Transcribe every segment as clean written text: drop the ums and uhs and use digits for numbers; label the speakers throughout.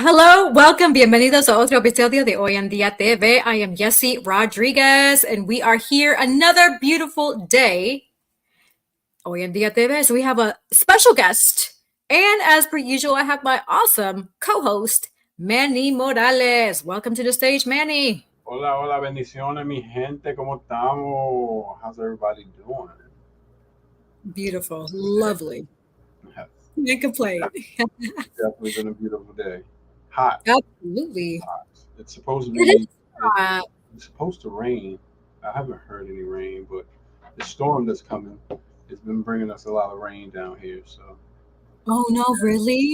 Speaker 1: Hello, welcome, bienvenidos a otro episodio de Hoy en Día TV. I am Yessie Rodriguez, and we are here another beautiful day. Hoy en Día TV. So we have a special guest, and as per usual, I have my awesome co-host, Manny Morales. Welcome to the stage, Manny.
Speaker 2: Hola, hola, bendiciones, mi gente, ¿cómo estamos? How's everybody doing?
Speaker 1: Beautiful, lovely.
Speaker 2: Yes,
Speaker 1: Can't complain.
Speaker 2: definitely been a beautiful day. Hot,
Speaker 1: Absolutely.
Speaker 2: hot. It's supposed to
Speaker 1: It is.
Speaker 2: be, it's supposed to rain. I haven't heard any rain, but the storm that's coming has been bringing us a lot of rain down here. So,
Speaker 1: Oh no, really?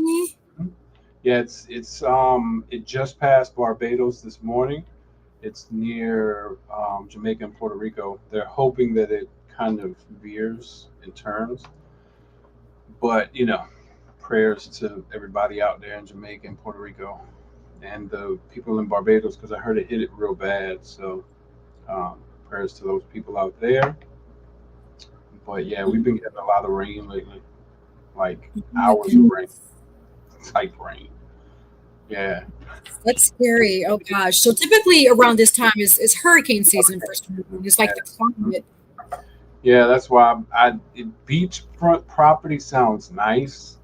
Speaker 2: yeah, it just passed Barbados this morning. It's near Jamaica and Puerto Rico. They're hoping that it kind of veers and turns, but prayers to everybody out there in Jamaica and Puerto Rico and the people in Barbados because I heard it hit it real bad. So prayers to those people out there. But yeah, we've been getting a lot of rain lately, like
Speaker 1: Oh my
Speaker 2: hours of rain,
Speaker 1: goodness.
Speaker 2: type rain. Yeah,
Speaker 1: That's scary. Oh gosh. So typically around this time is hurricane season for some reason. It's like
Speaker 2: yeah,
Speaker 1: the climate.
Speaker 2: yeah. That's why beachfront property sounds nice,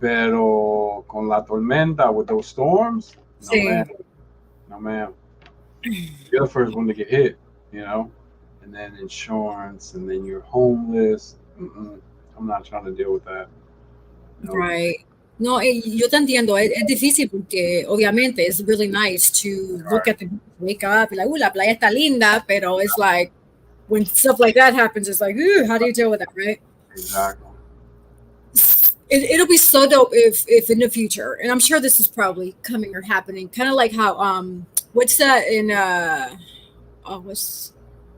Speaker 2: pero con la tormenta with those storms, no man,
Speaker 1: Sí.
Speaker 2: no man. You're the first one to get hit, you know, and then insurance, and then you're homeless. Mm-mm. I'm not trying to deal with that. No.
Speaker 1: Right. No, yo te entiendo. Es difícil porque obviamente it's really nice to look at the wake up y like, la playa está linda, pero it's like when stuff like that happens, it's like, ooh, how do you deal with that, right?
Speaker 2: Exactly.
Speaker 1: It'll be so dope if in the future, and I'm sure this is probably coming or happening, kind of like how what's that in what's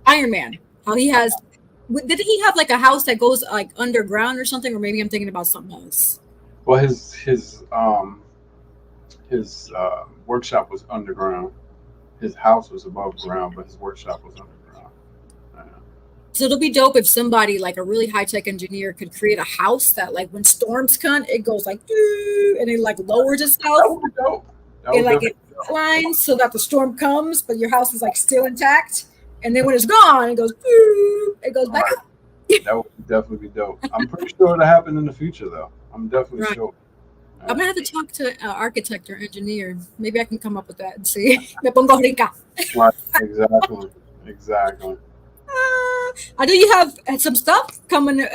Speaker 1: Iron Man? How he has didn't he have like a house that goes like underground or something, or maybe I'm thinking about something else.
Speaker 2: Well, his workshop was underground. His house was above ground, but his workshop was underground. Yeah.
Speaker 1: So it'll be dope if somebody like a really high tech engineer could create a house that like when storms come, it goes like "Doo," and it like lowers itself
Speaker 2: That would be dope. That
Speaker 1: and
Speaker 2: would
Speaker 1: like
Speaker 2: definitely
Speaker 1: it lines so that the storm comes, but your house is like still intact. And then when it's gone, it goes "Doo," it goes back
Speaker 2: right.
Speaker 1: up.
Speaker 2: That would definitely be dope. I'm pretty sure it'll happen in the future, though. I'm definitely
Speaker 1: Right.
Speaker 2: sure.
Speaker 1: I'm
Speaker 2: Yeah.
Speaker 1: gonna have to talk to an architect or engineer. Maybe I can come up with that and see. Me pongo rica.
Speaker 2: Right. Exactly. Exactly.
Speaker 1: I know you have some stuff coming,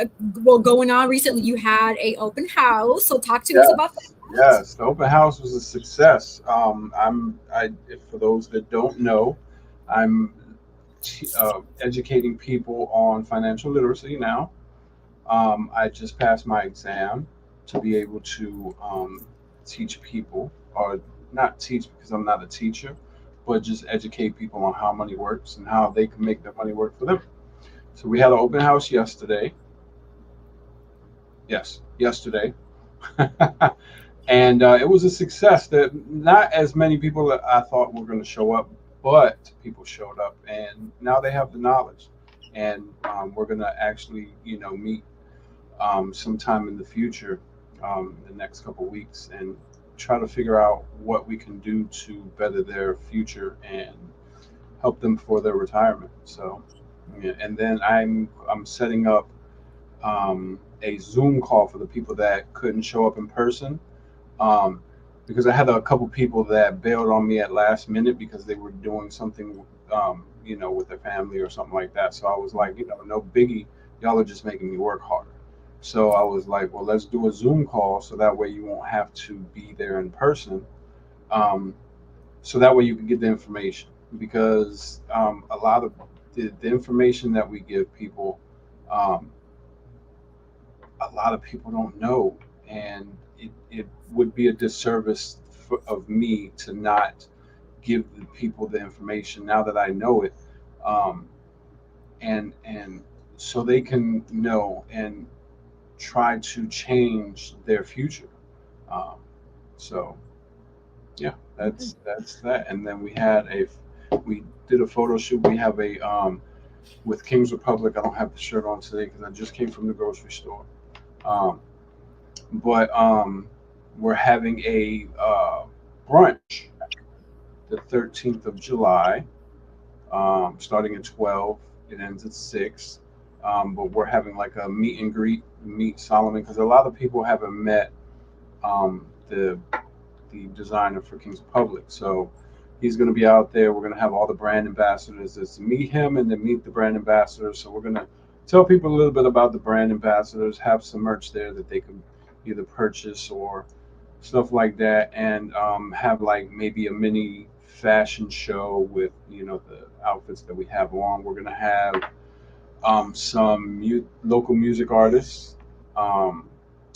Speaker 1: well, going on recently. You had a open house, so talk to us about
Speaker 2: Yes,
Speaker 1: that.
Speaker 2: yes. The open house was a success. For those that don't know, I'm educating people on financial literacy now. I just passed my exam to be able to teach people, or not teach because I'm not a teacher, but just educate people on how money works and how they can make their money work for them. So we had an open house yesterday. Yes, yesterday. And it was a success. That not as many people that I thought were going to show up, but people showed up, and now they have the knowledge, and we're going to actually, meet sometime in the future, the next couple weeks, and try to figure out what we can do to better their future and help them for their retirement. So, yeah, and then I'm setting up a Zoom call for the people that couldn't show up in person, um, because I had a couple people that bailed on me at last minute because they were doing something, with their family or something like that. So I was like, no biggie, y'all are just making me work harder. So I was like, well, let's do a Zoom call so that way you won't have to be there in person. Um, so that way you can get the information because a lot of the information that we give people, um, a lot of people don't know, and it would be a disservice of me to not give the people the information now that I know it, um, and so they can know and try to change their future. Um, so yeah, that's that. And then we did a photo shoot. We have a with Kings Republic. I don't have the shirt on today because I just came from the grocery store. Um, but we're having brunch the 13th of July, starting at 12. It ends at 6. But we're having like a meet and greet, meet Solomon, because a lot of people haven't met the designer for Kings Public. So he's going to be out there. We're going to have all the brand ambassadors. It's meet him and then meet the brand ambassadors. So we're going to tell people a little bit about the brand ambassadors, have some merch there that they can either purchase or stuff like that, and have like maybe a mini fashion show with the outfits that we have on. We're going to have some local music artists. Um,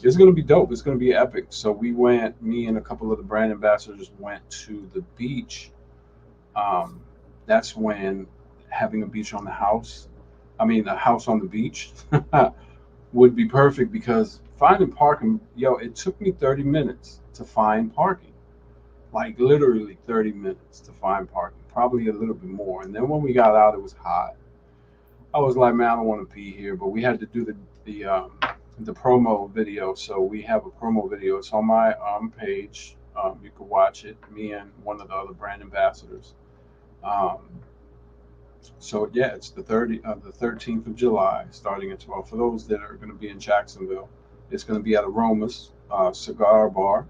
Speaker 2: it's going to be dope. It's going to be epic. So me and a couple of the brand ambassadors went to the beach. Um, that's when having a beach on the house, I mean, a house on the beach would be perfect because finding parking, it took me 30 minutes to find parking. Like literally 30 minutes to find parking, probably a little bit more. And then when we got out, it was hot. I was like, man, I don't want to be here, but we had to do the promo video. So we have a promo video. It's on my page. You can watch it. Me and one of the other brand ambassadors. Um, so yeah, it's the 13th of July, starting at 12. For those that are going to be in Jacksonville, it's going to be at Aromas Cigar Bar,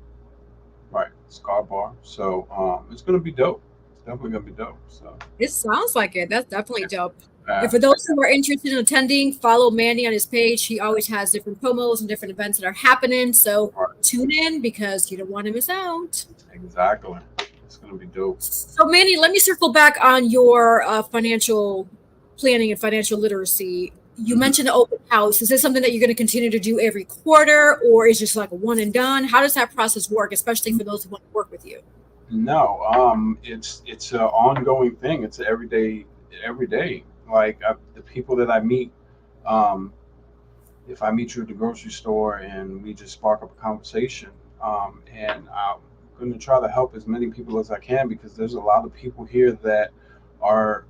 Speaker 2: right? Cigar Bar. So it's going to be dope. It's definitely going to be dope. So
Speaker 1: It sounds like it. That's definitely dope. And
Speaker 2: uh,
Speaker 1: for those who are interested in attending, follow Manny on his page. He always has different promos and different events that are happening. So
Speaker 2: right,
Speaker 1: tune in because you don't want to miss out.
Speaker 2: exactly. It's going to be dope.
Speaker 1: So, Manny, let me circle back on your financial planning and financial literacy. You
Speaker 2: Mhm.
Speaker 1: mentioned the open house. Is this something that you're going to continue to do every quarter, or is just like a one and done? How does that process work, especially for those who want to work with you?
Speaker 2: No, it's an ongoing thing. It's every day. Like the people that I meet, um, if I meet you at the grocery store and we just spark up a conversation, and I'm going to try to help as many people as I can because there's a lot of people here that are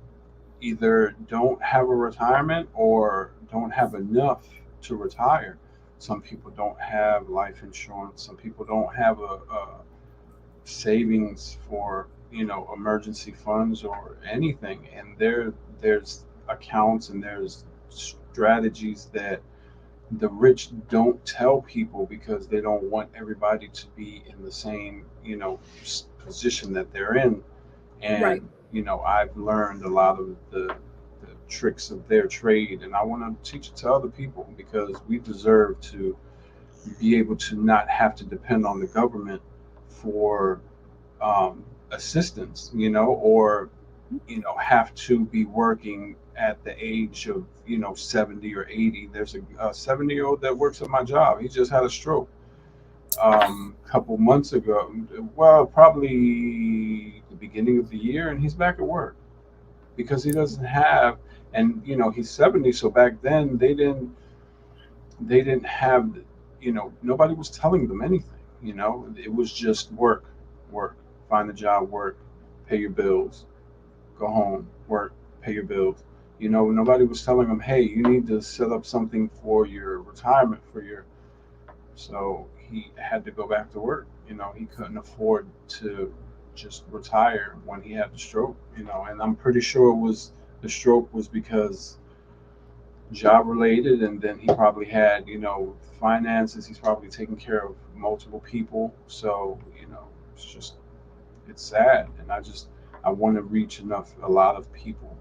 Speaker 2: either don't have a retirement or don't have enough to retire. Some people don't have life insurance. Some people don't have a savings for emergency funds or anything. And there's accounts and there's strategies that the rich don't tell people because they don't want everybody to be in the same position that they're in.
Speaker 1: Right.
Speaker 2: And I've learned a lot of the tricks of their trade, and I want to teach it to other people because we deserve to be able to not have to depend on the government for assistance, or have to be working at the age of 70 or 80. There's a 70-year-old that works at my job. He just had a stroke a couple months ago. Well, probably the beginning of the year, and he's back at work because he doesn't have. And he's 70, so back then they didn't have, nobody was telling them anything. It was just work, work, find a job, work, pay your bills, go home, work, pay your bills. Nobody was telling them, hey, you need to set up something for your retirement for your. So he had to go back to work. He couldn't afford to just retire when he had the stroke. And I'm pretty sure the stroke was because job related, and then he probably had finances. He's probably taking care of multiple people. So it's just it's sad, and I want to reach a lot of people.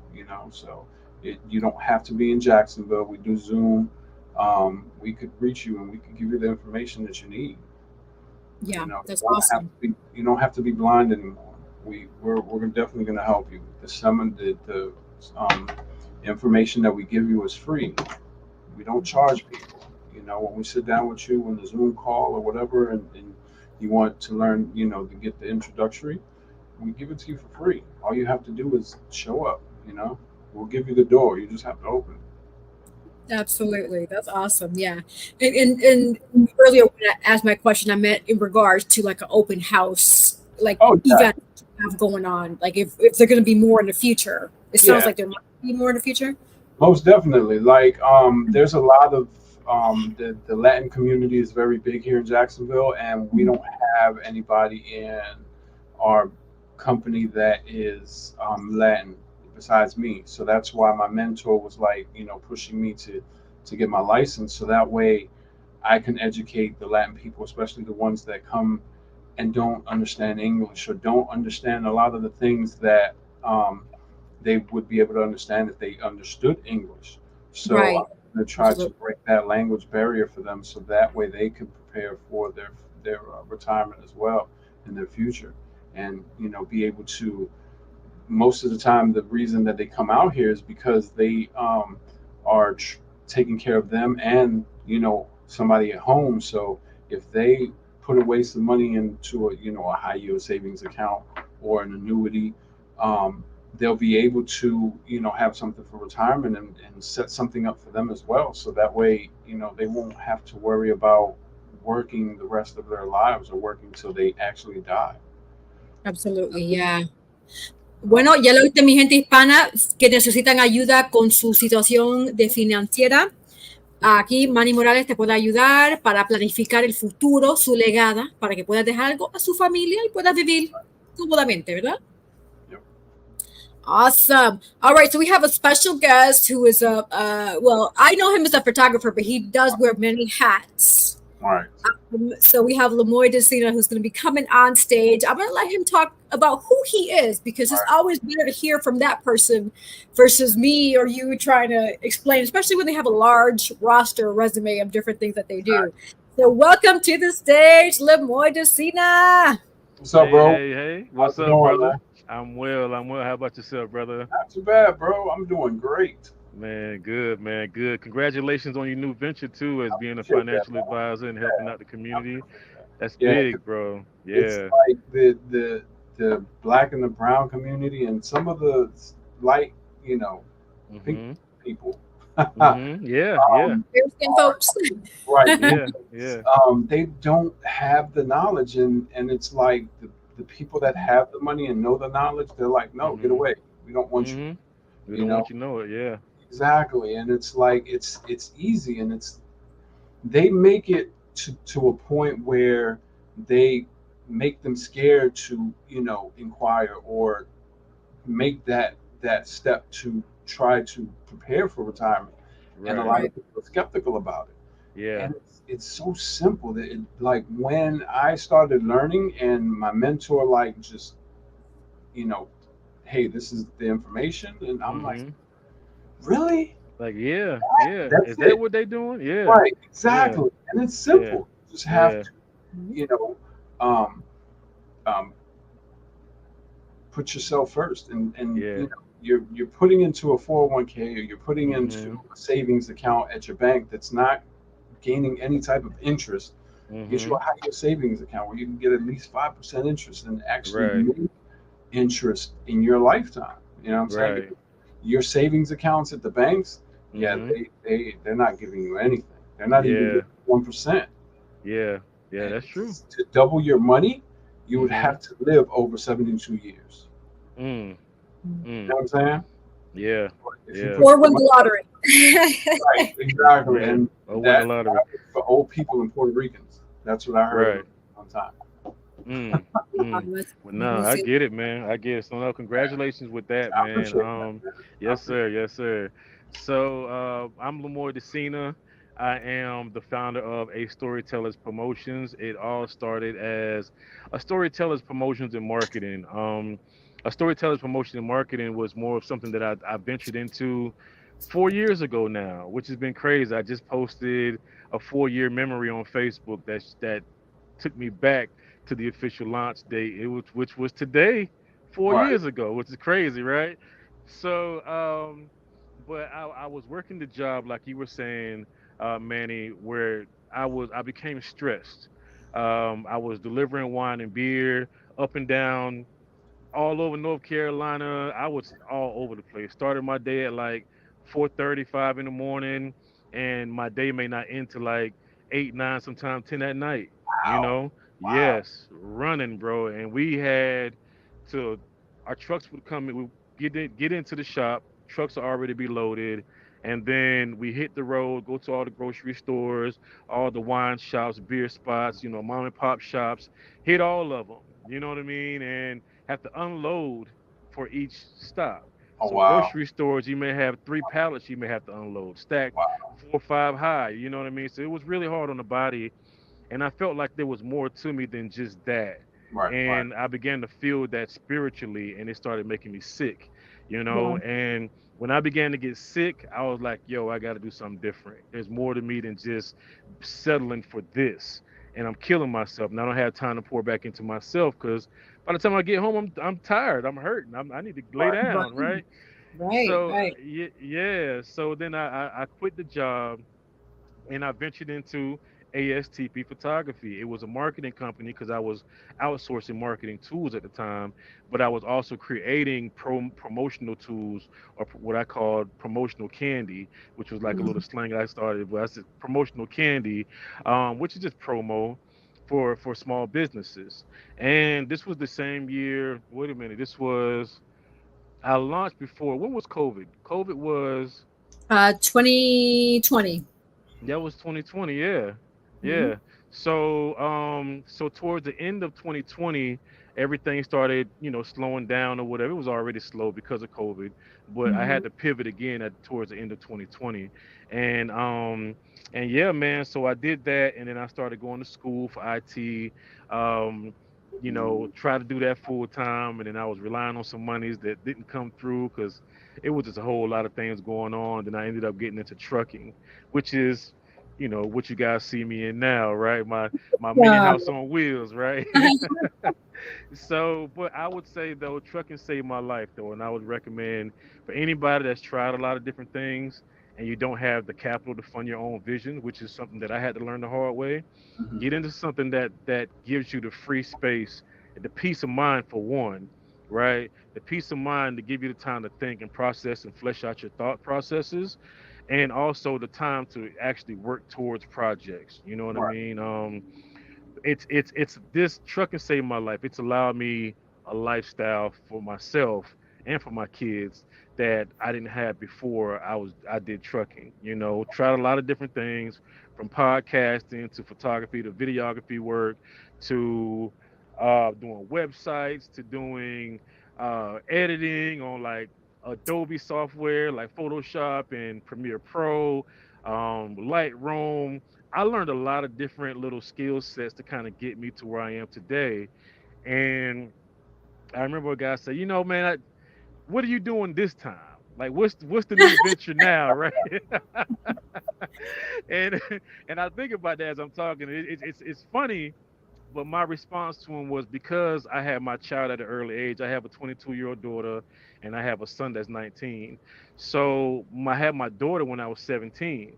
Speaker 2: So you don't have to be in Jacksonville. We do Zoom. We could reach you, and we could give you the information that you need.
Speaker 1: Yeah,
Speaker 2: You
Speaker 1: that's
Speaker 2: don't have
Speaker 1: awesome.
Speaker 2: to be blind anymore. We're definitely going to help you. The information that we give you is free. We don't charge people. When we sit down with you on the Zoom call or whatever, and you want to learn, to get the introductory, we give it to you for free. All you have to do is show up. We'll give you the door. You just have to open it.
Speaker 1: Absolutely. That's awesome. Yeah. And earlier when I asked my question, I meant in regards to like an open house, like
Speaker 2: Oh yeah,
Speaker 1: event you have going on. Like if they're going to be more in the future. It sounds
Speaker 2: yeah,
Speaker 1: like there might be more in the future.
Speaker 2: most definitely. Like there's a lot of the Latin community is very big here in Jacksonville, and we don't have anybody in our company that is Latin besides me. So that's why my mentor was like, pushing me to get my license, so that way I can educate the Latin people, especially the ones that come and don't understand English or don't understand a lot of the things that um, they would be able to understand if they understood English. So
Speaker 1: Right.
Speaker 2: I'm going to try to
Speaker 1: Absolutely.
Speaker 2: break that language barrier for them, so that way they can prepare for their retirement as well in their future, and be able to, most of the time the reason that they come out here is because they are taking care of them and somebody at home. So if they put away some money into a high yield savings account or an annuity, um, they'll be able to have something for retirement, and set something up for them as well. So that way they won't have to worry about working the rest of their lives or working till they actually die.
Speaker 1: Absolutely, yeah.
Speaker 2: Um,
Speaker 1: Bueno, ya lo viste, mi gente hispana que necesitan ayuda con su situación de financiera. Aquí Manny Morales te puede ayudar para planificar el futuro, su legada, para que puedas dejar algo a su familia y puedas vivir cómodamente, ¿verdad?
Speaker 2: yep.
Speaker 1: Awesome. All right, so we have a special guest who is well, I know him as a photographer, but he does wear many hats.
Speaker 2: All right.
Speaker 1: So we have Lemoi Desina who's going to be coming on stage. I'm going to let him talk about who he is because
Speaker 2: All
Speaker 1: it's
Speaker 2: right.
Speaker 1: always better to hear from that person versus me or you trying to explain, especially when they have a large roster resume of different things that they do. So welcome to the stage, Lemoi Desina.
Speaker 2: What's up,
Speaker 3: Hey,
Speaker 2: bro?
Speaker 3: hey, hey.
Speaker 2: How's
Speaker 3: What's
Speaker 2: it
Speaker 3: up,
Speaker 2: going,
Speaker 3: brother?
Speaker 2: man?
Speaker 3: I'm well. I'm well. How about yourself, brother?
Speaker 2: Not too bad, bro. I'm doing great.
Speaker 3: Man, good, man. Good. Congratulations on your new venture too, as
Speaker 2: I
Speaker 3: being a
Speaker 2: appreciate that,
Speaker 3: financial
Speaker 2: man.
Speaker 3: advisor and helping
Speaker 2: Yeah,
Speaker 3: out the
Speaker 2: I
Speaker 3: community.
Speaker 2: appreciate that.
Speaker 3: That's
Speaker 2: Yeah, 'cause
Speaker 3: big, bro.
Speaker 2: it's
Speaker 3: Yeah.
Speaker 2: like the black and the brown community and some of the light, you know, pink
Speaker 3: Mhm.
Speaker 2: people,
Speaker 3: Mhm. Yeah, yeah.
Speaker 1: Fair skin
Speaker 2: are
Speaker 1: folks.
Speaker 2: right.
Speaker 3: Yeah, yeah.
Speaker 2: They don't have the knowledge, and it's like the people that have the money and know the knowledge, they're like, no, get
Speaker 3: Mhm.
Speaker 2: away. We don't want you.
Speaker 3: Mhm. We
Speaker 2: You
Speaker 3: don't
Speaker 2: know
Speaker 3: want you to know it. Yeah.
Speaker 2: exactly, and it's like it's easy, and they make it to a point where they make them scared to inquire or make that step to try to prepare for retirement, and a
Speaker 3: Right.
Speaker 2: lot
Speaker 1: Right.
Speaker 2: of people are skeptical about it,
Speaker 3: Yeah.
Speaker 2: and it's so simple that like when I started learning and my mentor like just you know hey, this is the information, and I'm like,
Speaker 3: Mhm.
Speaker 2: really?
Speaker 3: Like, yeah, yeah.
Speaker 2: That's
Speaker 3: Is that
Speaker 2: it?
Speaker 3: what they doing? Yeah.
Speaker 2: Right,
Speaker 3: Yeah.
Speaker 2: exactly, and it's
Speaker 3: Yeah.
Speaker 2: simple. You just have
Speaker 3: Yeah.
Speaker 2: to you know um, um, put yourself first, and
Speaker 3: Yeah.
Speaker 2: you're putting into a 401k, or you're putting into
Speaker 3: Mhm.
Speaker 2: a savings account at your bank that's not gaining any type of interest. Get you a
Speaker 3: Mhm.
Speaker 2: high yield savings account where you can get at least 5% interest and actually
Speaker 3: Right.
Speaker 2: make interest in your lifetime. You know what I'm saying?
Speaker 3: Right.
Speaker 2: Because your savings accounts at the banks, yeah,
Speaker 3: Mhm.
Speaker 2: they're not giving you anything. They're not even
Speaker 3: Yeah.
Speaker 2: giving 1%.
Speaker 3: Yeah, yeah,
Speaker 2: And
Speaker 3: that's true.
Speaker 2: to double your money, you would
Speaker 3: Mhm.
Speaker 2: have to live over 72 years.
Speaker 3: Mm.
Speaker 2: You know
Speaker 3: Mm.
Speaker 2: what I'm saying?
Speaker 3: Yeah.
Speaker 2: But if you
Speaker 3: Yeah.
Speaker 2: put
Speaker 1: Or
Speaker 2: your
Speaker 1: win the
Speaker 2: money
Speaker 1: lottery.
Speaker 2: right, exactly,
Speaker 3: Yeah.
Speaker 2: and
Speaker 3: Or win the
Speaker 2: that
Speaker 3: lottery.
Speaker 2: was for old people and Puerto Ricans. That's what I heard
Speaker 3: Right.
Speaker 2: one time.
Speaker 3: Mm. Mm. Well, no, I get it, man. I get it. So, no, congratulations with that,
Speaker 2: I
Speaker 3: man.
Speaker 2: appreciate that, man. I
Speaker 3: Yes,
Speaker 2: appreciate
Speaker 3: sir. Yes, sir. So, I'm Lemoi Desina. I am the founder of A Storytellers Promotions. It all started as a Storytellers Promotions and Marketing. A Storytellers Promotion and Marketing was more of something that I ventured into 4 years ago now, which has been crazy. I just posted a 4 year memory on Facebook that took me back to the official launch date, which was today, four
Speaker 2: right,
Speaker 3: years ago, which is crazy, right? So, but I was working the job like you were saying, Manny, where I became stressed. I was delivering wine and beer up and down all over North Carolina. I was all over the place. Started my day at like 4:35 in the morning, and my day may not end till like 8, 9, sometimes 10 at night. You
Speaker 2: wow,
Speaker 3: know,
Speaker 2: wow,
Speaker 3: yes, running, bro. And we had to, our trucks would come in, we get into the shop. Trucks are already be loaded, and then we hit the road, go to all the grocery stores, all the wine shops, beer spots, mom and pop shops, hit all of them. You know what I mean? And have to unload for each stop.
Speaker 2: Oh
Speaker 3: So
Speaker 2: wow,
Speaker 3: grocery stores, you may have 3 pallets you may have to unload, stacked
Speaker 2: wow,
Speaker 3: 4 or 5 high. You know what I mean? So it was really hard on the body, and I felt like there was more to me than just that.
Speaker 2: right,
Speaker 3: And I began to feel that spiritually, and it started making me sick, you know.
Speaker 1: Wow.
Speaker 3: And when I began to get sick, I was like, yo, I got to do something different. There's more to me than just settling for this. And I'm killing myself, and I don't have time to pour back into myself because by the time I get home, I'm tired, I'm hurting, I need to lay
Speaker 2: right,
Speaker 3: down,
Speaker 1: Right.
Speaker 3: right?
Speaker 1: Right.
Speaker 3: So
Speaker 1: Right.
Speaker 3: yeah. So then I quit the job and I ventured into ASTP Photography. It was a marketing company because I was outsourcing marketing tools at the time, but I was also creating promotional tools or what I called promotional candy, which was like a little
Speaker 1: Mhm.
Speaker 3: slang I started. But I said promotional candy, which is just promo for small businesses. And this was the same year. Wait a minute. This was I launched before. When was COVID? COVID was
Speaker 1: 2020.
Speaker 3: That was 2020, yeah.
Speaker 1: Mhm.
Speaker 3: Yeah. So towards the end of 2020, everything started, slowing down or whatever. It was already slow because of COVID, but I had
Speaker 1: Mhm.
Speaker 3: to pivot again towards the end of 2020. And and yeah, man, so I did that and then I started going to school for IT. Um try to do that full time, and then I was relying on some monies that didn't come through because it was just a whole lot of things going on. Then I ended up getting into trucking, which is what you guys see me in now, right? My mini
Speaker 1: Yeah.
Speaker 3: house on wheels, right? So, but I would say though, trucking saved my life though, and I would recommend for anybody that's tried a lot of different things and you don't have the capital to fund your own vision, which is something that I had to learn the hard way.
Speaker 2: hmm
Speaker 3: Get into something that gives you the free space and the peace of mind for one, right? The peace of mind to give you the time to think and process and flesh out your thought processes, and also the time to actually work towards projects. You know what I
Speaker 2: right,
Speaker 3: mean? It's this trucking saved my life. It's allowed me a lifestyle for myself and for my kids that I didn't have before I did trucking. Tried a lot of different things from podcasting to photography to videography work to doing websites to doing editing on like Adobe software like Photoshop and Premiere Pro, Lightroom. I learned a lot of different little skill sets to kind of get me to where I am today. And I remember a guy say, man, what are you doing this time? Like, what's the new venture now, right? and and I think about that as I'm talking. It's funny, but my response to him was because I had my child at an early age. I have a 22-year-old daughter, and I have a son that's 19. So I had my daughter when I was 17.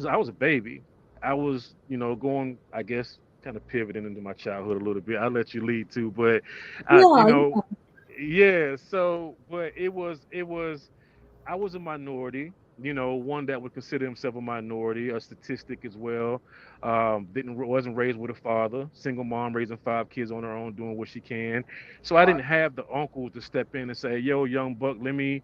Speaker 3: I was a baby. I was, going, I guess, kind of pivoting into my childhood a little bit. I'll let you lead too, but, uh, you
Speaker 1: Yeah.
Speaker 3: know, yeah. So, but it was I was a minority, one that would consider himself a minority, a statistic as well. Wasn't raised with a father, single mom raising 5 kids on her own, doing what she can. So I
Speaker 2: right,
Speaker 3: didn't have the uncles to step in and say, "Yo, young buck, let me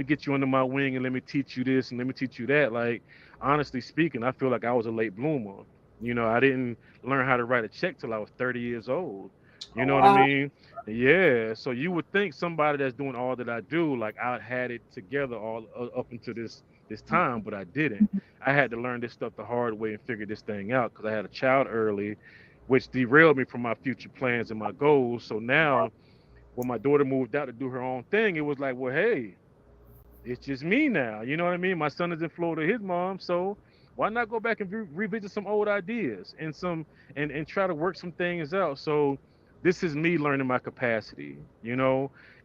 Speaker 3: get you under my wing and let me teach you this and let me teach you that." Like honestly speaking, I feel like I was a late bloomer. I didn't learn how to write a check till I was 30 years old. You
Speaker 2: oh
Speaker 3: know what I
Speaker 2: wow,
Speaker 1: Wow.
Speaker 3: mean? Yeah, so you would think somebody that's doing all that I do, like I had it together all up until this time, but I didn't. I had to learn this stuff the hard way and figure this thing out because I had a child early, which derailed me from my future plans and my goals. So now, when my daughter moved out to do her own thing, it was like, well, hey, it's just me now. You know what I mean? My son is in Florida, his mom. So why not go back and revisit some old ideas and and try to work some things out? So this is me learning my capacity,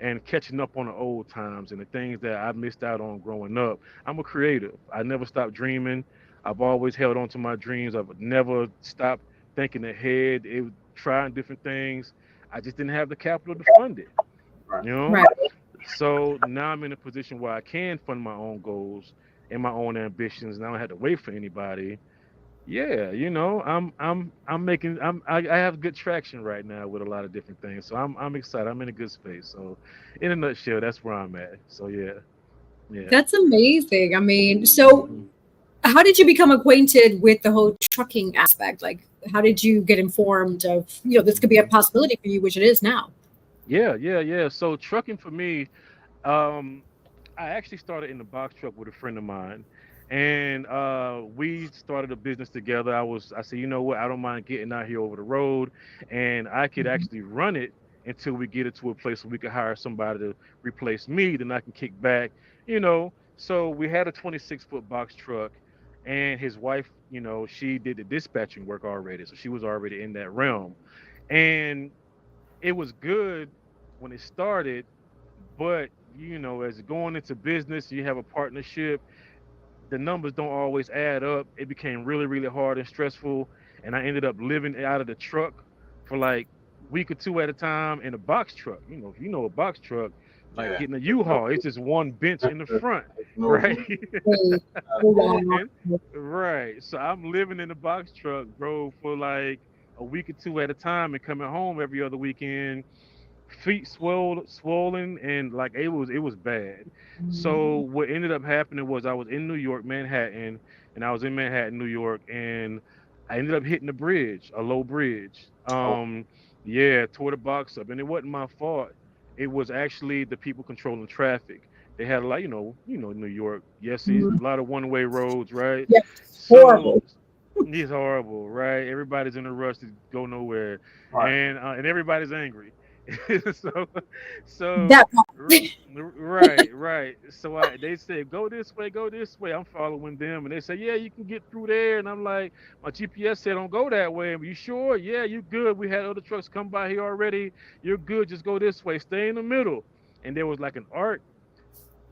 Speaker 3: and catching up on the old times and the things that I missed out on growing up. I'm a creative. I never stopped dreaming. I've always held on to my dreams. I've never stopped thinking ahead, trying different things. I just didn't have the capital to fund it,
Speaker 2: right,
Speaker 3: you know?
Speaker 1: Right.
Speaker 3: So now I'm in a position where I can fund my own goals and my own ambitions, and I don't have to wait for anybody. Yeah, I'm making I have good traction right now with a lot of different things. So I'm excited. I'm in a good space. So in a nutshell, that's where I'm at. So yeah, yeah.
Speaker 1: That's amazing. I mean, so
Speaker 3: Mhm.
Speaker 1: how did you become acquainted with the whole trucking aspect? Like, how did you get informed of, this could be a possibility for you, which it is now?
Speaker 3: Yeah. So trucking for me, um, I actually started in the box truck with a friend of mine, and we started a business together. I said, you know what, I don't mind getting out here over the road, and I could
Speaker 1: Mhm.
Speaker 3: actually run it until we get it to a place where we could hire somebody to replace me. Then I can kick back, you know. So we had a 26-foot box truck, and his wife, she did the dispatching work already, so she was already in that realm, and it was good when it started, but as going into business, you have a partnership, the numbers don't always add up. It became really, really hard and stressful. And I ended up living out of the truck for like week or two at a time in a box truck. If you know a box truck, like
Speaker 2: Yeah.
Speaker 3: getting a
Speaker 2: There's no
Speaker 3: U-Haul, it's just one bench in the
Speaker 2: there's
Speaker 3: front,
Speaker 2: no
Speaker 3: right?
Speaker 2: room.
Speaker 1: Oh, wow.
Speaker 3: And right. So I'm living in the box truck, bro, for like a week or two at a time and coming home every other weekend, feet swollen, and like it was bad. So
Speaker 1: Mhm.
Speaker 3: what ended up happening was I was in New York, Manhattan, and I was in Manhattan, New York, and I ended up hitting a bridge, a low bridge.
Speaker 2: Oh,
Speaker 3: Yeah, tore the box up, and it wasn't my fault. It was actually the people controlling traffic. They had a lot, New York. Yes, it's
Speaker 1: Mhm.
Speaker 3: a lot of one-way roads, right?
Speaker 1: Yes,
Speaker 3: So
Speaker 1: horrible.
Speaker 3: it's horrible, right? Everybody's in a rush to go nowhere,
Speaker 2: right.
Speaker 3: and everybody's angry. so, so
Speaker 1: That part.
Speaker 3: r- right. So they say go this way. I'm following them, and they say, yeah, you can get through there. And I'm like, my GPS said don't go that way. Are you sure? Yeah, you good. We had other trucks come by here already. You're good. Just go this way. Stay in the middle. And there was like an arc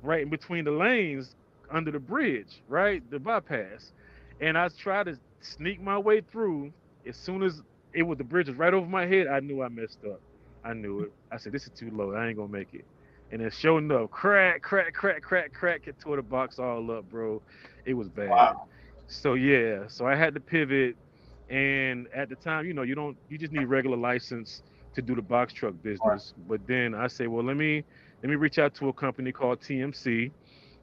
Speaker 3: right in between the lanes under the bridge, right? The bypass. And I tried to sneak my way through. As soon as the bridge was right over my head, I knew I messed up. I knew it. I said, this is too low. I ain't gonna make it. And then sure enough, crack, it tore the box all up, bro. It was bad.
Speaker 2: Wow.
Speaker 3: So yeah, so I had to pivot. And at the time, you just need regular license to do the box truck
Speaker 2: All right.
Speaker 3: business. But then I say, well, let me reach out to a company called TMC.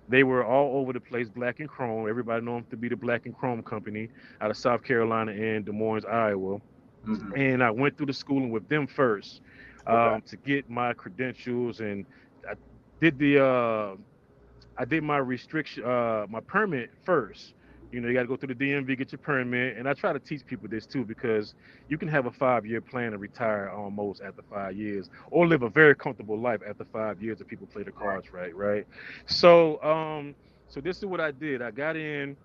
Speaker 3: They were all over the place, Black and Chrome. Everybody knows them to be the Black and Chrome company out of South Carolina and Des Moines, Iowa.
Speaker 2: Mm-hmm.
Speaker 3: And I went through the schooling with them first,
Speaker 2: Okay.
Speaker 3: to get my credentials, and I did I did my my permit first. You got to go through the DMV, get your permit, and I try to teach people this too because you can have a 5-year plan and retire almost after 5 years, or live a very comfortable life after 5 years if people play the
Speaker 2: Right.
Speaker 3: cards right, right. So this is what I did. I got in,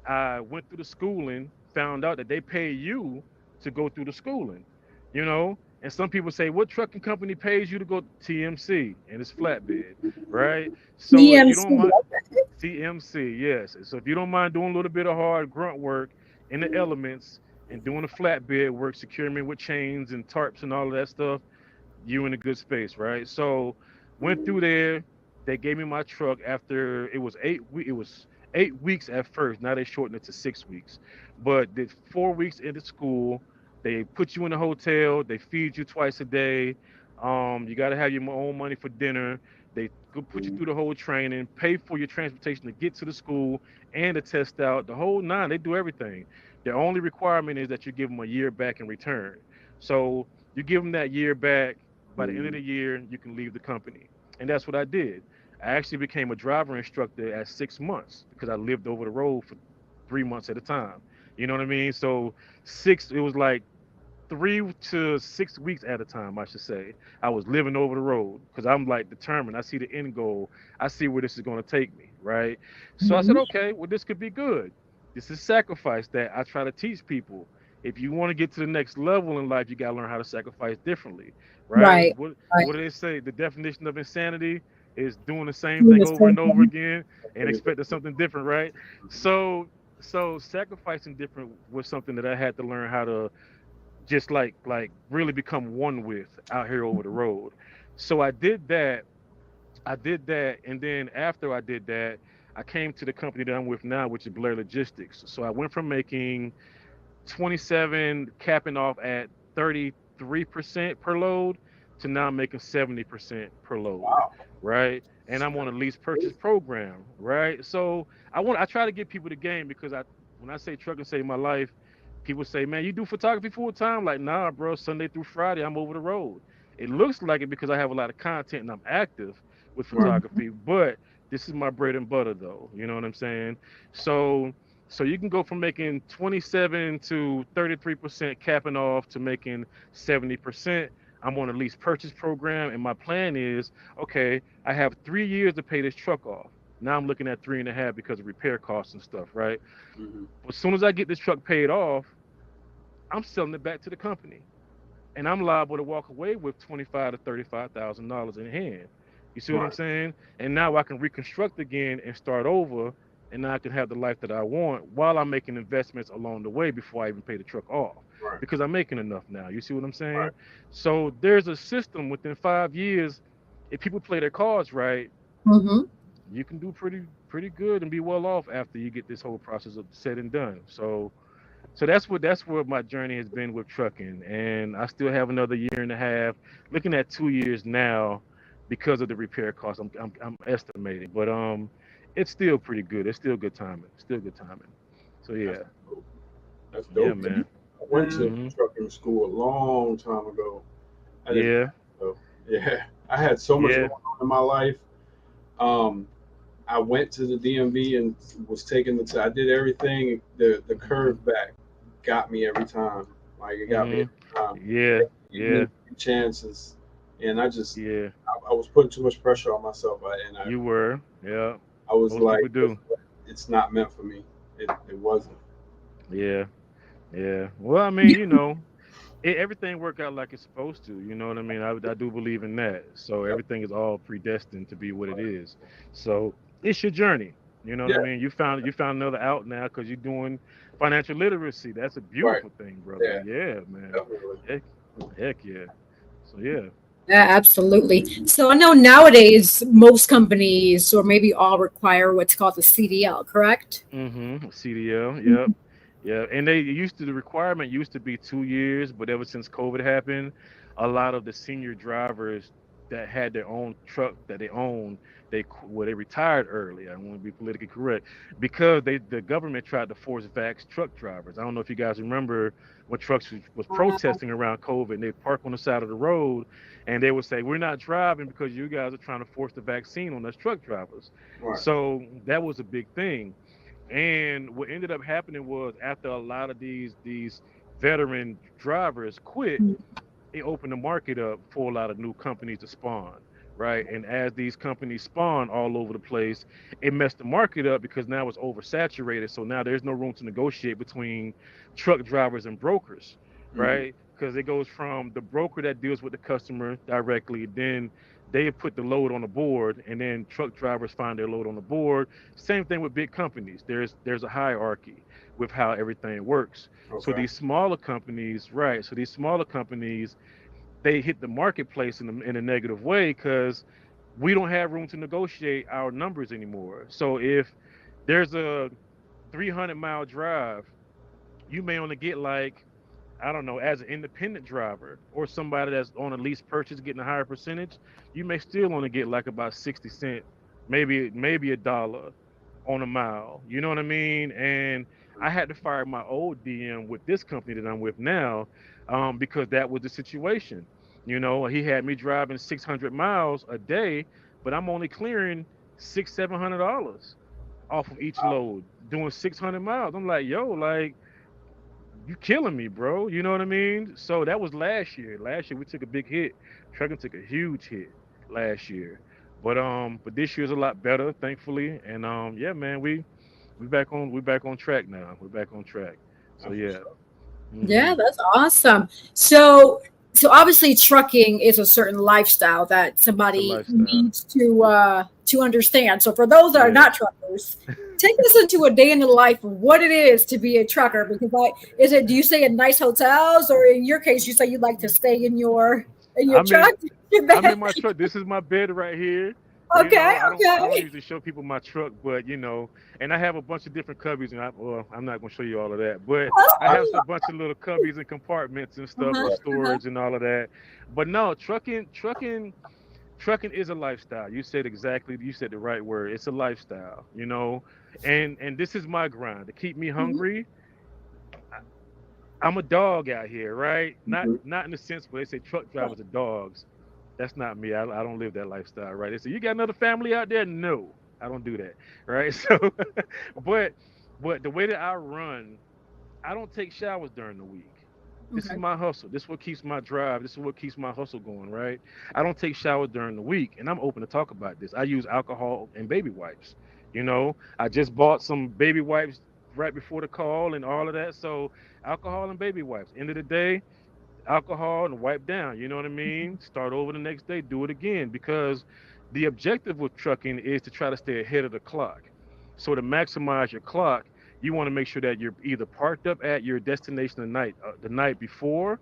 Speaker 3: I went through the schooling, found out that they pay you to go through the schooling, you know. And some people say, what trucking company pays you to go TMC? And it's flatbed, right? So if you don't
Speaker 1: TMC.
Speaker 3: mind, TMC, yes. So if you don't mind doing a little bit of hard grunt work in the elements and doing the flatbed work, securement with chains and tarps and all of that stuff, you in a good space, right? So went through there. They gave me my truck after it was 8 weeks at first. Now they shortened it to 6 weeks. But did 4 weeks into school. They put you in a hotel. They feed you twice a day. You got to have your own money for dinner. They go put you through the whole training, pay for your transportation to get to the school and to test out the whole nine. They do everything. Their only requirement is that you give them a year back in return. So you give them that year back. By the end of the year, you can leave the company. And that's what I did. I actually became a driver instructor at 6 months because I lived over the road for 3 months at a time. You know what I mean? So it was like 3 to 6 weeks at a time, I should say. I was living over the road because I'm like determined. I see the end goal. I see where this is going to take me, right? So I said,
Speaker 1: Mhm.
Speaker 3: okay, well, this could be good. This is sacrifice that I try to teach people. If you want to get to the next level in life, you got to learn how to sacrifice differently, right?
Speaker 1: Right. Right.
Speaker 3: What do they say? The definition of insanity is doing the same
Speaker 1: Doing
Speaker 3: thing
Speaker 1: the
Speaker 3: over
Speaker 1: same
Speaker 3: and over
Speaker 1: thing.
Speaker 3: again and expecting something different, right? So sacrificing different was something that I had to learn how to just like really become one with out here over the road. So I did that, and then after I did that, I came to the company that I'm with now, which is Blair Logistics. So I went from making 27, capping off at 33% per load, to now I'm making 70% per load,
Speaker 2: Wow.
Speaker 3: right? And I'm on a lease purchase program, right? So I try to get people the game because when I say trucking saved my life, People say, man, you do photography full time? Like, nah, bro, Sunday through Friday, I'm over the road. It looks like it because I have a lot of content and I'm active with
Speaker 2: Right.
Speaker 3: photography, but this is my bread and butter though. You know what I'm saying? So so you can go from making 27 to 33% capping off to making 70%. I'm on a lease purchase program, and my plan is okay, I have 3 years to pay this truck off. Now I'm looking at 3.5 because of repair costs and stuff, right?
Speaker 2: Hmm.
Speaker 3: As soon as I get this truck paid off, I'm selling it back to the company, and I'm liable to walk away with 25 to $35,000 in hand. You see what I'm
Speaker 2: Right.
Speaker 3: saying? And now I can reconstruct again and start over, and now I can have the life that I want while I'm making investments along the way before I even pay the truck off,
Speaker 2: Right.
Speaker 3: because I'm making enough now. You see what I'm
Speaker 2: Right.
Speaker 3: saying? So there's a system within 5 years. If people play their cards right,
Speaker 1: Mm-hmm.
Speaker 3: you can do pretty good and be well off after you get this whole process of said and done. So that's what my journey has been with trucking, and I still have another year and a half, looking at 2 years now, because of the repair costs. I'm estimating, but it's still pretty good. It's still good timing. Still good timing. So
Speaker 2: That's
Speaker 3: yeah,
Speaker 2: dope. That's
Speaker 3: yeah,
Speaker 2: dope.
Speaker 3: man.
Speaker 2: I went to
Speaker 3: Hmm.
Speaker 2: trucking school a long time ago. I didn't
Speaker 3: Yeah,
Speaker 2: pass though. Yeah, I had so much
Speaker 3: yeah.
Speaker 2: going on in my life. Um, I went to the DMV and was taking the. I did everything. The
Speaker 3: Hmm.
Speaker 2: curve back got me every time. Like it got me
Speaker 3: Hmm.
Speaker 2: every time.
Speaker 3: Yeah,
Speaker 2: Giving me
Speaker 3: yeah,
Speaker 2: chances, and
Speaker 3: yeah.
Speaker 2: I was putting too much pressure on myself,
Speaker 3: You were. Yeah.
Speaker 2: I was
Speaker 3: Most
Speaker 2: like,
Speaker 3: people do.
Speaker 2: it's not meant for me. It wasn't.
Speaker 3: Yeah, yeah. Well, I mean, everything work out like it's supposed to. You know what I mean? I do believe in that. So
Speaker 2: Yep.
Speaker 3: everything is all predestined to be what it is. So it's your journey. You know what I
Speaker 2: Yeah.
Speaker 3: mean? You found another out now because you're doing financial literacy. That's a
Speaker 2: Right.
Speaker 3: beautiful thing, brother.
Speaker 2: Yeah.
Speaker 3: Yeah, man.
Speaker 2: Definitely.
Speaker 3: Heck, heck yeah. So yeah.
Speaker 1: Yeah, absolutely. So I know nowadays most companies, or maybe all, require what's called the CDL, correct?
Speaker 3: CDL. Yep. Yeah, and the requirement used to be 2 years, but ever since COVID happened, a lot of the senior drivers that had their own truck that they owned, they retired early. I want to be politically correct because the government tried to force vax truck drivers. I don't know if you guys remember when trucks was protesting around COVID, and they park on the side of the road, and they would say, "We're not driving because you guys are trying to force the vaccine on us truck drivers."
Speaker 2: Right.
Speaker 3: So that was a big thing. And what ended up happening was after a lot of these veteran drivers quit, it opened the market up for a lot of new companies to spawn, right? And as these companies spawn all over the place, it messed the market up because now it's oversaturated. So now there's no room to negotiate between truck drivers and brokers,
Speaker 2: Hmm.
Speaker 3: right? Because it goes from the broker that deals with the customer directly, then they put the load on the board, and then truck drivers find their load on the board. Same thing with big companies. There's a hierarchy with how everything works. So
Speaker 2: Okay.
Speaker 3: these smaller companies, right? So these smaller companies, they hit the marketplace in a negative way because we don't have room to negotiate our numbers anymore. So if there's a 300-mile drive, you may only get like, I don't know, as an independent driver or somebody that's on a lease purchase getting a higher percentage, you may still only get like about 60 cent, maybe a dollar on a mile. You know what I mean? And I had to fire my old DM with this company that I'm with now, because that was the situation. He had me driving 600 miles a day, but I'm only clearing $700 off of each load, doing 600 miles. I'm like, yo, like, you killing me, bro. You know what I mean? So that was last year. Last year we took a big hit. Trucking took a huge hit last year. But this year's a lot better, thankfully. And yeah, man, we back on track now. We're back on track. So
Speaker 2: That's what's
Speaker 3: yeah.
Speaker 2: up.
Speaker 1: Yeah,
Speaker 3: Hmm.
Speaker 1: that's awesome. So obviously trucking is a certain lifestyle that
Speaker 3: It's a
Speaker 1: somebody
Speaker 3: lifestyle.
Speaker 1: needs to understand. So for those that are
Speaker 3: Yeah.
Speaker 1: not truckers, take us into a day in the life of what it is to be a trucker. Because do you stay in nice hotels, or in your case you say you like to stay in your
Speaker 3: I'm in
Speaker 1: truck? Your
Speaker 3: I'm
Speaker 1: bed?
Speaker 3: in my truck. This is my bed right here.
Speaker 1: Okay,
Speaker 3: I don't
Speaker 1: okay.
Speaker 3: usually show people my truck, but and I have a bunch of different cubbies, and I'm not gonna show you all of that, but I have a bunch of little cubbies and compartments and stuff
Speaker 1: Uh-huh,
Speaker 3: for
Speaker 1: uh-huh.
Speaker 3: storage and all of that. But no, trucking is a lifestyle. You said the right word. It's a lifestyle, and this is my grind to keep me
Speaker 1: Mhm.
Speaker 3: hungry. I'm a dog out here, right? Not
Speaker 2: Hmm.
Speaker 3: not in the sense where they say truck drivers are dogs. That's not me. I don't live that lifestyle, right? They say you got another family out there. No, I don't do that, right? So, but but the way that I run, I don't take showers during the week. This is
Speaker 1: Okay.
Speaker 3: my hustle. This is what keeps my drive. This is what keeps my hustle going, right? I don't take showers during the week, and I'm open to talk about this. I use alcohol and baby wipes. I just bought some baby wipes right before the call and all of that. So, alcohol and baby wipes. End of the day, alcohol and wipe down. You know what I mean? Start over the next day, do it again because the objective with trucking is to try to stay ahead of the clock. So to maximize your clock, you want to make sure that you're either parked up at your destination the night before,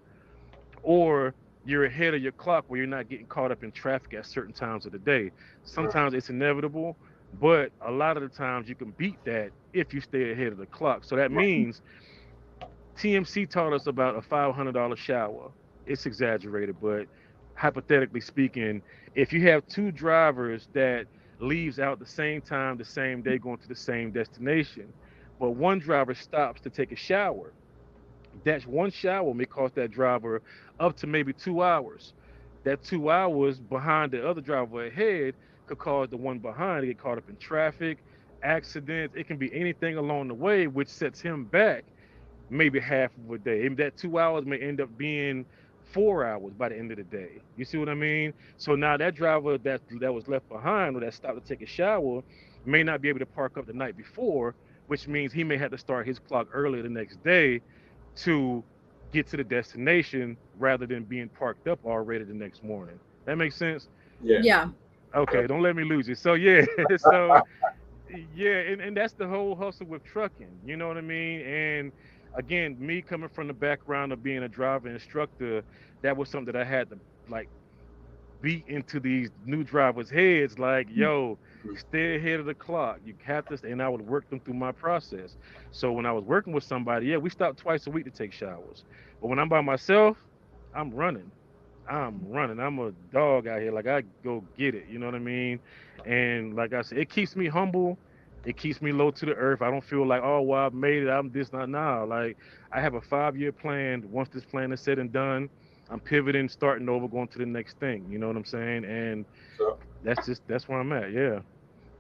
Speaker 3: or you're ahead of your clock where you're not getting caught up in traffic at certain times of the day. Sometimes it's inevitable, but a lot of the times you can beat that if you stay ahead of the clock. So that means TMC taught us about a $500 shower. It's exaggerated, but hypothetically speaking, if you have two drivers that leaves out the same time, the same day, going to the same destination, but one driver stops to take a shower, that one shower may cost that driver up to maybe 2 hours. That 2 hours behind the other driver ahead could cause the one behind to get caught up in traffic, accidents. It can be anything along the way, which sets him back maybe half of a day. And that 2 hours may end up being 4 hours by the end of the day. You see what I mean? So now that driver that was left behind or that stopped to take a shower may not be able to park up the night before, which means he may have to start his clock earlier the next day to get to the destination rather than being parked up already the next morning. That makes sense?
Speaker 2: Yeah.
Speaker 1: Yeah.
Speaker 3: Okay, don't let me lose you. So yeah, so yeah, and that's the whole hustle with trucking. You know what I mean? And again, me coming from the background of being a driver instructor, that was something that I had to like beat into these new drivers' heads. Like, yo, stay ahead of the clock. You have to, and I would work them through my process. So when I was working with somebody, yeah, we stopped twice a week to take showers. But when I'm by myself, I'm running. I'm running. I'm a dog out here. Like I go get it. You know what I mean? And like I said, it keeps me humble. It keeps me low to the earth. I don't feel like, oh well, I've made it. I'm this not now. Like I have a 5-year plan. Once this plan is said and done, I'm pivoting, starting over, going to the next thing. You know what I'm saying? And
Speaker 2: So,
Speaker 3: that's where I'm at. Yeah.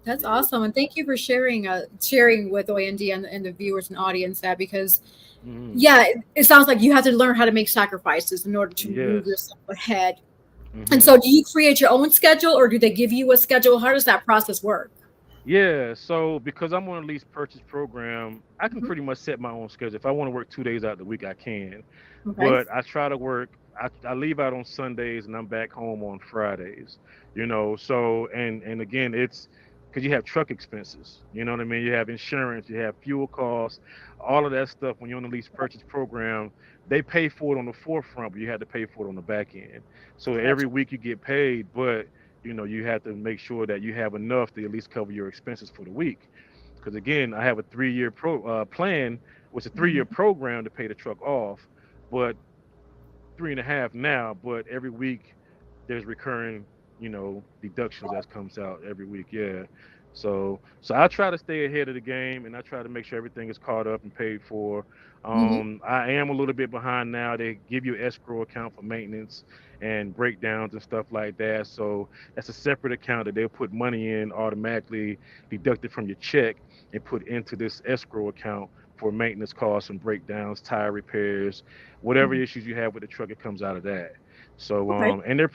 Speaker 1: That's awesome, and thank you for sharing with OND and the viewers and audience that because
Speaker 3: Hmm.
Speaker 1: yeah, it sounds like you have to learn how to make sacrifices in order to move
Speaker 3: Yes.
Speaker 1: yourself ahead. And
Speaker 3: Hmm.
Speaker 1: so, do you create your own schedule, or do they give you a schedule? How does that process work?
Speaker 3: Yeah, so because I'm on a lease purchase program, I can
Speaker 1: Mhm.
Speaker 3: pretty much set my own schedule. If I want to work 2 days out the week, I can.
Speaker 1: Okay.
Speaker 3: But I try to work. I leave out on Sundays and I'm back home on Fridays. So and again, it's because you have truck expenses. You know what I mean? You have insurance, you have fuel costs, all of that stuff. When you're on the lease purchase program, they pay for it on the forefront, but you have to pay for it on the back end. So every
Speaker 1: Gotcha.
Speaker 3: week you get paid, but you have to make sure that you have enough to at least cover your expenses for the week. Because again, I have a 3-year plan, which is a 3-year
Speaker 1: Mhm.
Speaker 3: program to pay the truck off, but 3.5 now. But every week there's recurring, deductions that comes out every week. Yeah. So I try to stay ahead of the game and I try to make sure everything is caught up and paid for.
Speaker 1: Mhm.
Speaker 3: I am a little bit behind now. They give you an escrow account for maintenance and breakdowns and stuff like that. So that's a separate account that they'll put money in automatically deducted from your check and put into this escrow account for maintenance costs and breakdowns, tire repairs, whatever
Speaker 1: Mhm.
Speaker 3: issues you have with the truck, it comes out of that. So
Speaker 1: Okay.
Speaker 3: and they're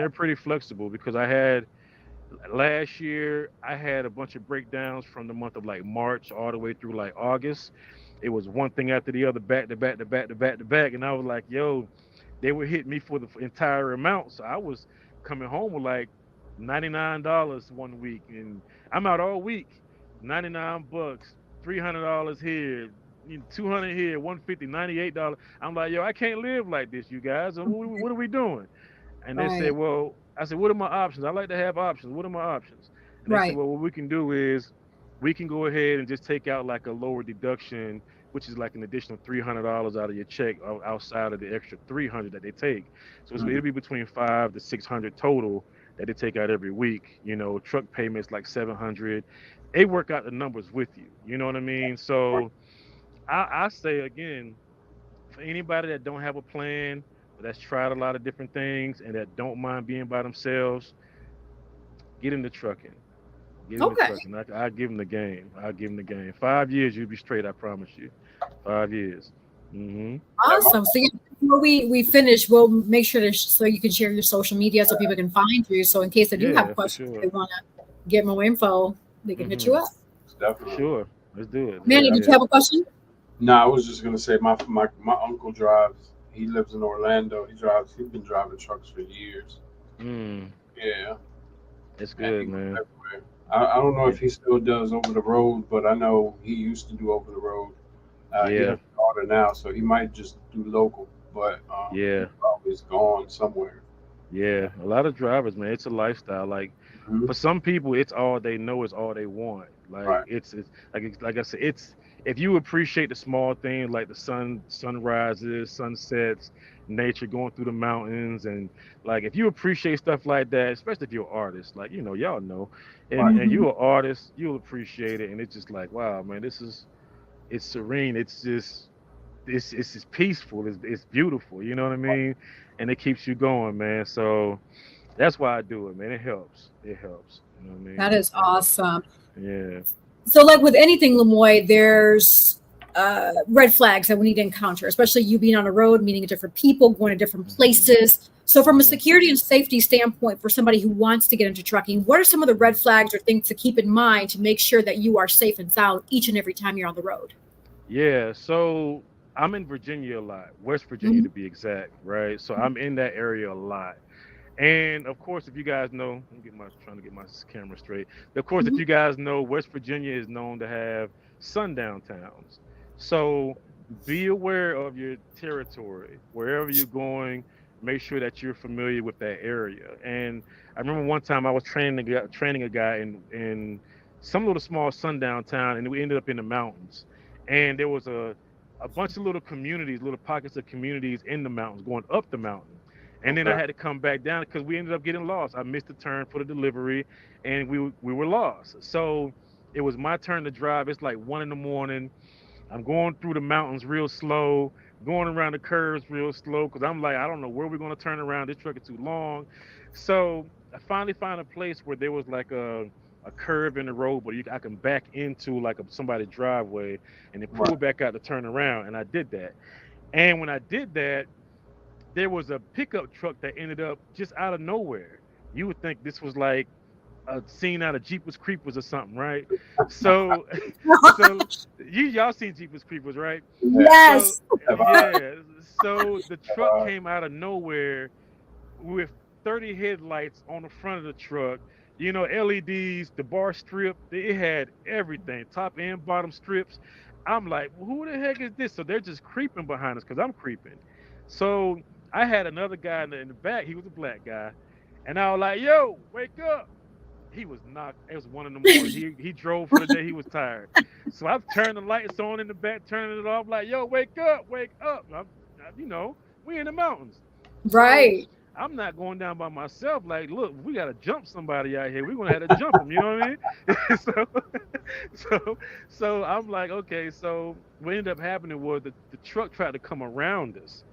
Speaker 3: pretty flexible because I had last year I had a bunch of breakdowns from the month of like March all the way through like August. It was one thing after the other, back to back to back to back to back, and I was like, yo, they were hitting me for the entire amount. So I was coming home with like $99 one week, and I'm out all week, $99, $300 here, 200 here, 150, $98. I'm like, yo, I can't live like this, you guys. What are we doing? And they said,
Speaker 1: Right.
Speaker 3: well, I said, what are my options? I like to have options. What are my options? And they said,
Speaker 1: Right.
Speaker 3: well, what we can do is we can go ahead and just take out like a lower deduction, which is like an additional $300 out of your check outside of the extra 300 that they take. So it'll be between 500 to 600 total that they take out every week. Truck payments like 700. They work out the numbers with you. You know what I mean? So I say again, for anybody that don't have a plan, but that's tried a lot of different things and that don't mind being by themselves, get into trucking. Get into
Speaker 1: Okay.
Speaker 3: trucking. I give them the game. I give them the game. 5 years, you'll be straight. I promise you. 5 years. Hmm.
Speaker 2: Yeah, my,
Speaker 1: Awesome. So yeah, before we finish, we'll make sure to so you can share your social media so people can find you. So in case they do have
Speaker 3: Yeah, for
Speaker 1: questions, they
Speaker 3: sure.
Speaker 1: want to get more info, they can hit you
Speaker 3: Hmm.
Speaker 1: up.
Speaker 3: For
Speaker 2: definitely.
Speaker 3: sure. Let's do it.
Speaker 1: Manny,
Speaker 2: Yeah.
Speaker 1: did you have a question?
Speaker 2: No, I was just gonna say my uncle drives. He lives in Orlando. He drives. He's been driving trucks for years.
Speaker 3: Mm,
Speaker 2: Yeah,
Speaker 3: it's
Speaker 2: and he
Speaker 3: good,
Speaker 2: goes
Speaker 3: man.
Speaker 2: everywhere. I don't know
Speaker 3: Yeah.
Speaker 2: if he still does over the road, but I know he used to do over the road. He
Speaker 3: Yeah.
Speaker 2: has a daughter now, so he might just do local, but he
Speaker 3: Yeah.
Speaker 2: probably is gone somewhere.
Speaker 3: Yeah.
Speaker 2: Yeah.
Speaker 3: A lot of drivers, man. It's a lifestyle. Like
Speaker 2: Hmm.
Speaker 3: for some people, it's all they know. Is all they want. Like
Speaker 2: Right.
Speaker 3: it's like I said. It's if you appreciate the small things like the sunrises, sunsets, nature, going through the mountains, and like if you appreciate stuff like that, especially if you're an artist, like y'all know, and
Speaker 2: Right.
Speaker 3: and
Speaker 1: Hmm.
Speaker 3: you're an artist, you'll appreciate it, and it's just like wow, man, it's serene. It's just it's just peaceful. It's beautiful. You know what I mean? And it keeps you going, man. So that's why I do it, man. It helps. It helps. You know what I
Speaker 1: That
Speaker 3: mean?
Speaker 1: is
Speaker 3: It helps.
Speaker 1: awesome.
Speaker 3: Yeah.
Speaker 1: So, like with anything, Lemoy, there's red flags that we need to encounter, especially you being on the road, meeting different people, going to different
Speaker 3: Hmm.
Speaker 1: places. So, from a
Speaker 3: Hmm.
Speaker 1: security and safety standpoint, for somebody who wants to get into trucking, what are some of the red flags or things to keep in mind to make sure that you are safe and sound each and every time you're on the road?
Speaker 3: Yeah. So I'm in Virginia a lot, West Virginia
Speaker 1: Mhm.
Speaker 3: to be exact, right? So I'm in that area a lot. And of course, if you guys know, I'm trying to get my camera straight. Of course, if
Speaker 1: Mhm.
Speaker 3: you guys know, West Virginia is known to have sundown towns. So be aware of your territory. Wherever you're going, make sure that you're familiar with that area. And I remember one time I was training a guy in some little small sundown town, and we ended up in the mountains. And there was a bunch of little communities, little pockets of communities in the mountains, going up the mountain. And then I
Speaker 2: Okay.
Speaker 3: had to come back down because we ended up getting lost. I missed the turn for the delivery, and we were lost. So it was my turn to drive. It's like 1 in the morning. I'm going through the mountains real slow, going around the curves real slow because I'm like, I don't know where we're gonna turn around. This truck is too long. So I finally found a place where there was like a curve in the road, but I can back into like somebody's driveway and then pull
Speaker 2: Right.
Speaker 3: back out to turn around. And I did that. And when I did that, there was a pickup truck that ended up just out of nowhere. You would think this was like a scene out of Jeepers Creepers or something, right? So, so y'all seen Jeepers Creepers, right?
Speaker 2: Yeah.
Speaker 3: So
Speaker 1: Yes.
Speaker 2: Have I?
Speaker 3: yeah, so the
Speaker 2: Have
Speaker 3: truck
Speaker 2: I?
Speaker 3: came out of nowhere with 30 headlights on the front of the truck. LEDs, the bar strip, it had everything, top and bottom strips. I'm like, well, who the heck is this? So they're just creeping behind us because I'm creeping. So I had another guy in the back. He was a black guy. And I was like, yo, wake up. He was knocked. It was 1 in the morning. He drove for the day. He was tired. So I turned the lights on in the back, turning it off, like, yo, wake up, wake up. We in the mountains. So
Speaker 1: Right.
Speaker 3: I'm not going down by myself. Like, look, we gotta jump somebody out here. We're gonna have to jump them. You know what I mean? So, so I'm like, okay. So what ended up happening was the truck tried to come around us,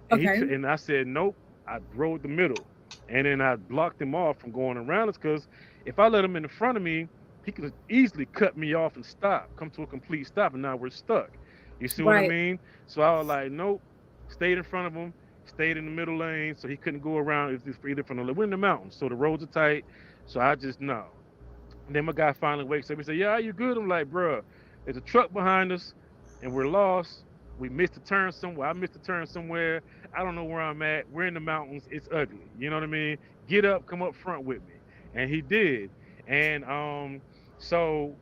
Speaker 3: and
Speaker 1: Okay.
Speaker 3: and I said, nope. I rode the middle, and then I blocked him off from going around us because if I let him in front of me, he could easily cut me off and stop, come to a complete stop, and now we're stuck. You see what I
Speaker 1: Right.
Speaker 3: mean? So I was like, nope. Stayed in front of him, stayed in the middle lane, so he couldn't go around either from we're in the mountains, so the roads are tight. So I just no. And then my guy finally wakes up. He said, "Yeah, are you good?" I'm like, "Bruh, there's a truck behind us, and we're lost. We missed a turn somewhere. I missed a turn somewhere. I don't know where I'm at. We're in the mountains. It's ugly. You know what I mean? Get up, come up front with me." And he did. And so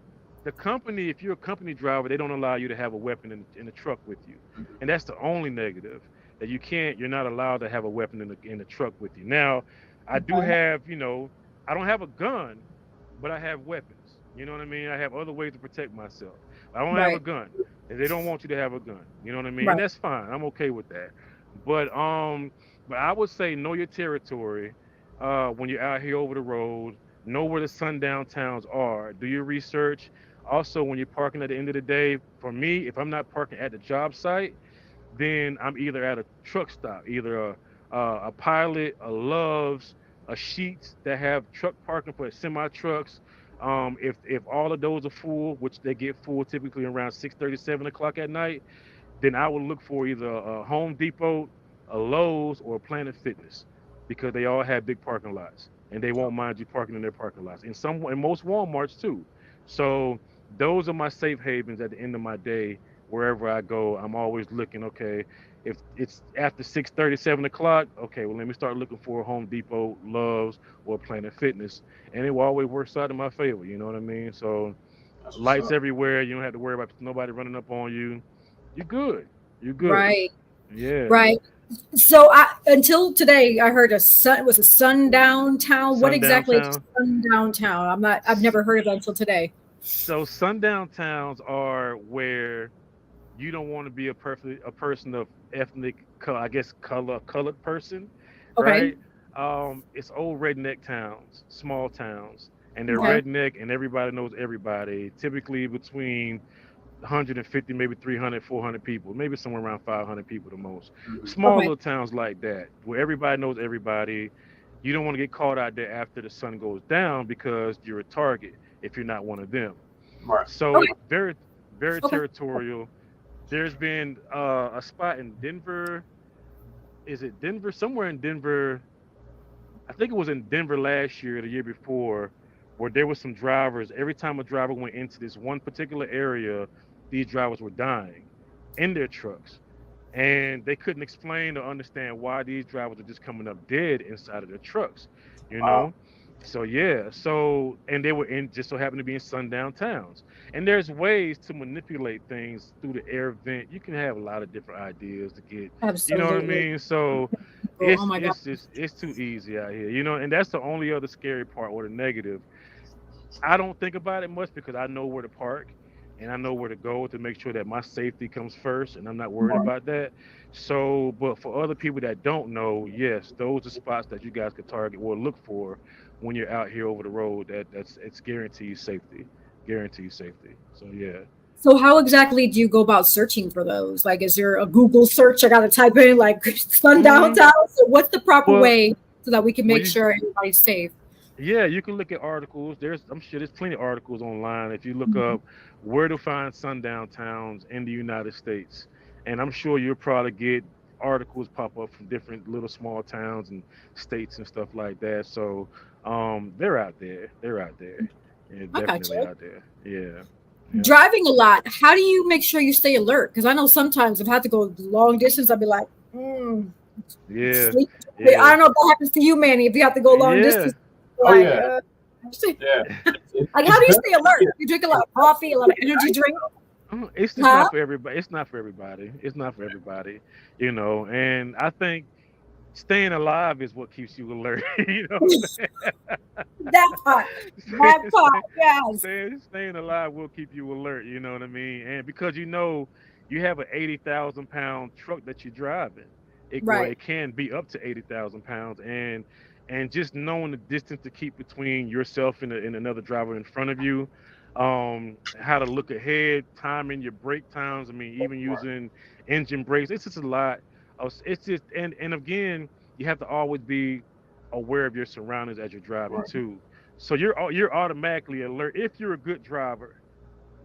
Speaker 3: the company, if you're a company driver, they don't allow you to have a weapon in the truck with you, and that's the only negative that you're not allowed to have a weapon in the truck with you. Now, I do
Speaker 1: Okay.
Speaker 3: have, I don't have a gun, but I have weapons. You know what I mean? I have other ways to protect myself. I don't have a
Speaker 1: Right.
Speaker 3: gun. And they don't want you to have a gun. You know what I mean? And
Speaker 1: Right.
Speaker 3: that's fine. I'm okay with that. But but I would say know your territory when you're out here over the road. Know where the sundown towns are. Do your research. Also, when you're parking at the end of the day, for me, if I'm not parking at the job site, then I'm either at a truck stop, either a Pilot, a Love's, a Sheets that have truck parking for semi trucks. If all of those are full, which they get full typically around 6:30, 7 o'clock at night, then I would look for either a Home Depot, a Lowe's, or a Planet Fitness because they all have big parking lots and they won't mind you parking in their parking lots. And most Walmarts too. So those are my safe havens at the end of my day. Wherever I go, I'm always looking. Okay, if it's after 6:30, 7 o'clock, okay, well let me start looking for a Home Depot, Love's, or Planet Fitness, and it will always works out in my favor. You know what I mean? So
Speaker 2: That's what's
Speaker 3: lights
Speaker 2: up.
Speaker 3: everywhere. You don't have to worry about nobody running up on you. You're good. You're good.
Speaker 1: Right.
Speaker 3: Yeah.
Speaker 1: Right. So until today, I heard it was a sundown town. What
Speaker 3: Sundown
Speaker 1: exactly is
Speaker 3: town.
Speaker 1: sundown town? I've
Speaker 3: S-
Speaker 1: never heard of it until today.
Speaker 3: So sundown towns are where you don't want to be a person of ethnic color, I guess colored person,
Speaker 1: Okay.
Speaker 3: right? It's old redneck towns, small towns, and they're
Speaker 1: Okay.
Speaker 3: redneck and everybody knows everybody. Typically between 150, maybe 300, 400 people, maybe somewhere around 500 people the most.
Speaker 2: Mhm.
Speaker 3: Small
Speaker 1: Okay.
Speaker 3: little towns like that where everybody knows everybody. You don't want to get caught out there after the sun goes down because you're a target if you're not one of them.
Speaker 2: Right.
Speaker 3: So
Speaker 1: Okay.
Speaker 3: very, very
Speaker 1: Okay.
Speaker 3: territorial. There's been a spot in Denver. Is it Denver? Somewhere in Denver. I think it was in Denver last year, or the year before, where there was some drivers. Every time a driver went into this one particular area, these drivers were dying in their trucks, and they couldn't explain or understand why these drivers are just coming up dead inside of their trucks, you
Speaker 2: Wow.
Speaker 3: know. So yeah, and they were in just so happened to be in sundown towns. And there's ways to manipulate things through the air vent. You can have a lot of different ideas to get, you know what I
Speaker 1: Absolutely.
Speaker 3: mean? So
Speaker 1: Oh my God.
Speaker 3: it's too easy out here, you know. And that's the only other scary part or the negative. I don't think about it much because I know where to park and I know where to go to make sure that my safety comes first and I'm not worried about that. So, but for other people that don't know, yes, those are spots that you guys could target or look for when you're out here over the road. That's it's guaranteed safety, guaranteed safety. So yeah.
Speaker 1: So how exactly do you go about searching for those? Like, is there a Google search I got to type in like sundown
Speaker 3: Mm,
Speaker 1: town? So what's the proper
Speaker 3: well,
Speaker 1: way so that we can
Speaker 3: well,
Speaker 1: make
Speaker 3: you
Speaker 1: sure everybody's safe?
Speaker 3: Yeah, you can look at articles. I'm sure there's plenty of articles online if you look
Speaker 1: Mhm.
Speaker 3: up where to find sundown towns in the United States. And I'm sure you'll probably get articles pop up from different little small towns and states and stuff like that. So they're out there. They're out there. Yeah,
Speaker 1: I got
Speaker 3: definitely
Speaker 1: you.
Speaker 3: out there. Yeah. Yeah.
Speaker 1: Driving a lot, how do you make sure you stay alert? Because I know sometimes if I have to go long distance, I'll be like,
Speaker 3: Yeah.
Speaker 1: sleep. I
Speaker 3: Yeah.
Speaker 1: don't know if that happens to you, Manny. If you have to go long
Speaker 3: Yeah.
Speaker 1: distance,
Speaker 2: Oh
Speaker 1: like,
Speaker 2: yeah. Yeah.
Speaker 1: like how
Speaker 2: It's
Speaker 1: do you
Speaker 2: better.
Speaker 1: stay alert? You drink a lot of coffee, a lot of energy drink,
Speaker 3: It's just
Speaker 1: huh?
Speaker 3: not for everybody. It's not for everybody. It's not for everybody, you know. And I think staying alive is what keeps you alert. You know what I'm
Speaker 1: That part, that
Speaker 3: saying?
Speaker 1: part, yes,
Speaker 3: Staying alive will keep you alert. You know what I mean? And because you know you have an 80,000 pound truck that you're driving,
Speaker 1: right.
Speaker 3: it can be up to 80,000 pounds, and just knowing the distance to keep between yourself and another driver in front of you, how to look ahead, timing your brake times. I mean, even using engine brakes. It's just a lot. It's just and again, you have to always be aware of your surroundings as you're driving
Speaker 2: Right.
Speaker 3: too. So you're automatically alert. If you're a good driver,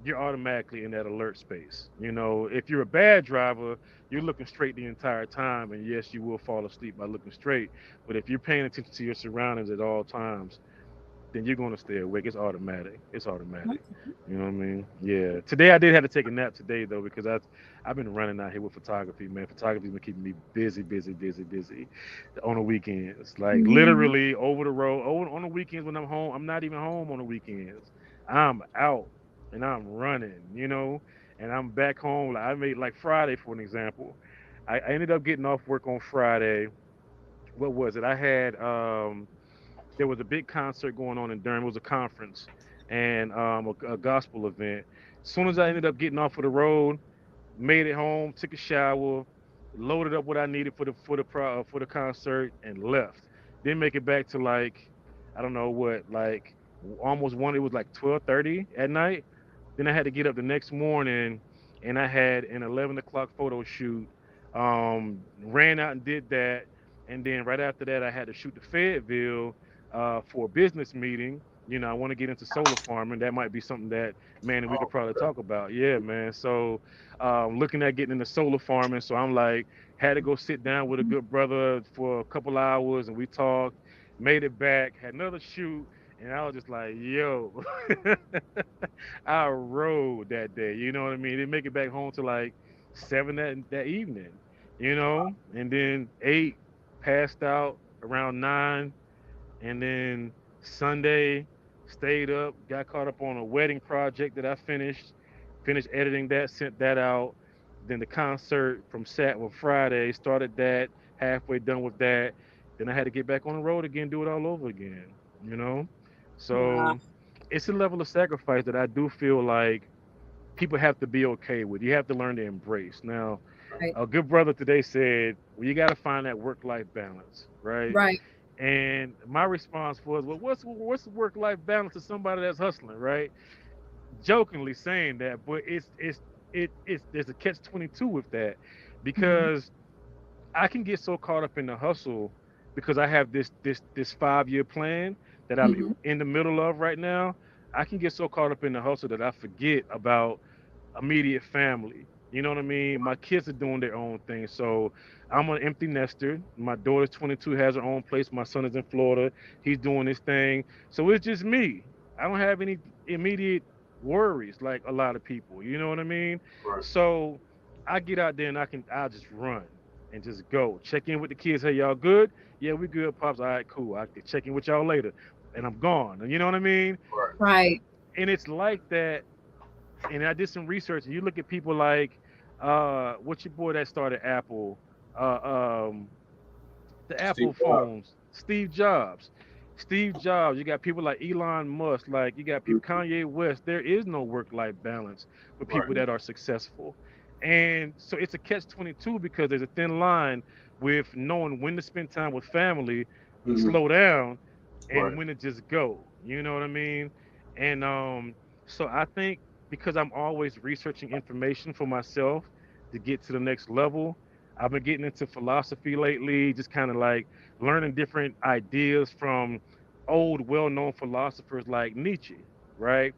Speaker 3: you're automatically in that alert space. You know, if you're a bad driver, you're looking straight the entire time, and yes, you will fall asleep by looking straight. But if you're paying attention to your surroundings at all times, then you're gonna stay awake. It's automatic. It's automatic. You know what I mean? Yeah. Today I did have to take a nap today though because I've been running out here with photography, man. Photography's been keeping me busy, busy, busy, busy on the weekends. Like
Speaker 1: Mhm.
Speaker 3: literally over the road. Over on the weekends when I'm home, I'm not even home on the weekends. I'm out and I'm running, you know, and I'm back home. Like I made like Friday for an example. I ended up getting off work on Friday. What was it? I had there was a big concert going on in Durham. It was a conference and a gospel event. As soon as I ended up getting off of the road, made it home, took a shower, loaded up what I needed for the concert, and left. Didn't make it back to like I don't know what like almost one. It was like 12:30 at night. Then I had to get up the next morning, and I had an 11 o'clock photo shoot Ran out and did that, and then right after that, I had to shoot to Fayetteville for a business meeting. I want to get into solar farming. That might be something that, man, we could
Speaker 2: Oh,
Speaker 3: probably
Speaker 2: okay.
Speaker 3: talk about. Yeah, man. So, looking at getting into solar farming. So I'm like, had to go sit down with a good brother for a couple hours, and we talked. Made it back. Had another shoot, and I was just like, yo, I rode that day. You know what I mean? Didn't make it back home till like 7 that evening. And then 8, passed out around 9, and then Sunday stayed up, got caught up on a wedding project that I finished editing that, sent that out. Then the concert from Friday, started that, halfway done with that. Then I had to get back on the road again, do it all over again, you know?
Speaker 1: Wow.
Speaker 3: So it's a level of sacrifice that I do feel like people have to be okay with. You have to learn to embrace. Now,
Speaker 1: Right.
Speaker 3: a good brother today said, well, you got to find that work-life balance, right?
Speaker 1: Right.
Speaker 3: And my response was, well, what's the work-life balance of somebody that's hustling, right? Jokingly saying that, but it's there's a catch 22 with that,
Speaker 1: Mhm.
Speaker 3: because I can get so caught up in the hustle because I have this 5-year plan that I'm
Speaker 1: Mhm.
Speaker 3: in the middle of right now. I can get so caught up in the hustle that I forget about immediate family. You know what I mean? My kids are doing their own thing. So I'm an empty nester. My daughter's 22, has her own place. My son is in Florida. He's doing his thing. So it's just me. I don't have any immediate worries like a lot of people. You know what I mean?
Speaker 2: Right.
Speaker 3: So I get out there and I'll just run and just go. Check in with the kids. Hey, y'all good? Yeah, we good, Pops. All right, cool. I can check in with y'all later. And I'm gone. And you know what I mean?
Speaker 2: Right.
Speaker 1: Right.
Speaker 3: And it's like that, and I did some research, and you look at people like what's your boy that started Apple, um, the
Speaker 2: Steve
Speaker 3: Apple
Speaker 2: Jobs.
Speaker 3: phones, Steve Jobs. Steve Jobs, you got people like Elon Musk, like you got people
Speaker 2: Mhm.
Speaker 3: Kanye West. There is no work-life balance for
Speaker 2: Right.
Speaker 3: people that are successful. And so it's a catch 22 because there's a thin line with knowing when to spend time with family,
Speaker 2: Hmm.
Speaker 3: slow down, and
Speaker 2: Right.
Speaker 3: when to just go. You know what I mean? And so I think because I'm always researching information for myself to get to the next level, I've been getting into philosophy lately, just kind of like learning different ideas from old, well known philosophers like Nietzsche, right?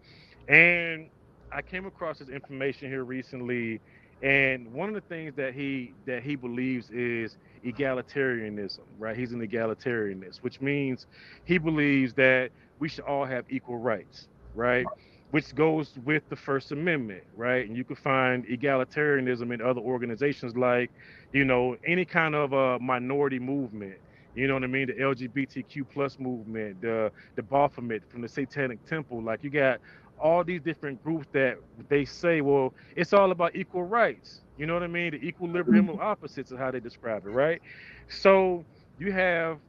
Speaker 3: And I came across this information here recently, and one of the things that he believes is egalitarianism, right? He's an egalitarianist, which means he believes that we should all have equal rights, right? Which goes with the First Amendment, right? And you can find egalitarianism in other organizations like, any kind of minority movement. You know what I mean? The LGBTQ plus movement, the Baphomet from the Satanic Temple. Like you got all these different groups that they say, well, it's all about equal rights. You know what I mean? The equilibrium of
Speaker 1: Mhm.
Speaker 3: opposites is how they describe it, right? So you have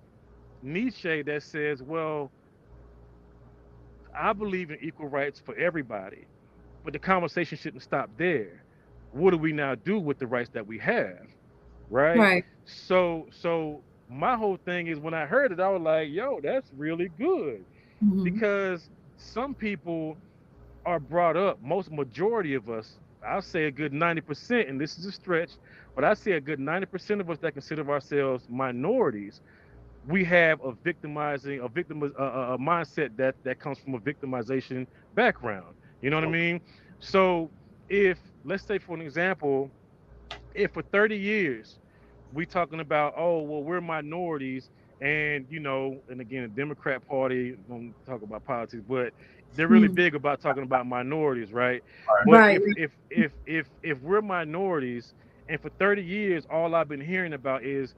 Speaker 3: Nietzsche that says, well, I believe in equal rights for everybody, but the conversation shouldn't stop there. What do we now do with the rights that we have? Right?
Speaker 1: Right.
Speaker 3: So my whole thing is when I heard it, I was like, yo, that's really good.
Speaker 1: Mhm.
Speaker 3: Because some people are brought up, most majority of us, I'll say a good 90%, and this is a stretch, but I say a good 90% of us that consider ourselves minorities, we have a mindset that comes from a victimization background. You know what I
Speaker 2: Okay.
Speaker 3: mean? So if, let's say for an example, if for 30 years we talking about, oh well, we're minorities, and and again, the Democrat Party don't talk about politics, but they're really
Speaker 1: Mhm.
Speaker 3: big about talking about minorities, right?
Speaker 2: Right.
Speaker 3: But
Speaker 1: Right.
Speaker 3: if we're minorities, and for 30 years all I've been hearing about is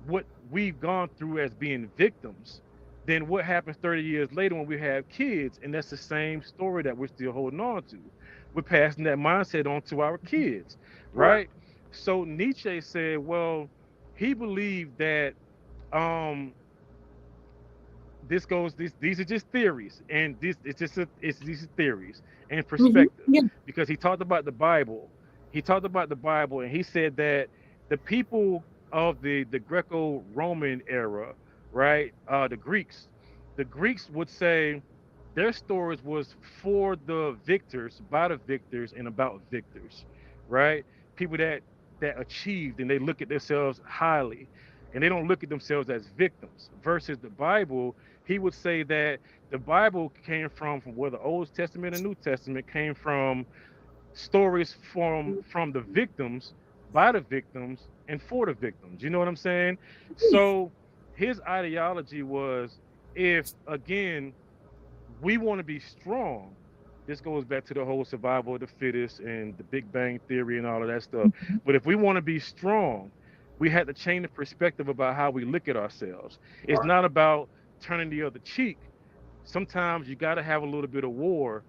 Speaker 3: what we've gone through as being victims, then what happens 30 years later when we have kids, and that's the same story that we're still holding on to. We're passing that mindset on to our kids,
Speaker 2: Right.
Speaker 3: right? So Nietzsche said, well, he believed that um these are just theories, and this it's just it's these are theories and
Speaker 1: Mhm.
Speaker 3: perspective,
Speaker 1: Yeah.
Speaker 3: because he talked about the Bible. He talked about the Bible, and he said that the people of the Greco-Roman era, right? The Greeks would say their stories was for the victors, by the victors, and about victors, right? People that that achieved and they look at themselves highly and they don't look at themselves as victims versus the Bible. He would say that the Bible came from where the Old Testament and New Testament came from stories from the victims, by the victims, and for the victims. You know what I'm saying? So his ideology was, if again we want to be strong, this goes back to the whole survival of the fittest and the Big Bang theory and all of that stuff. But if we want to be strong, we had to change the perspective about how we look at ourselves. It's
Speaker 2: Right.
Speaker 3: not about turning the other cheek. Sometimes you got to have a little bit of war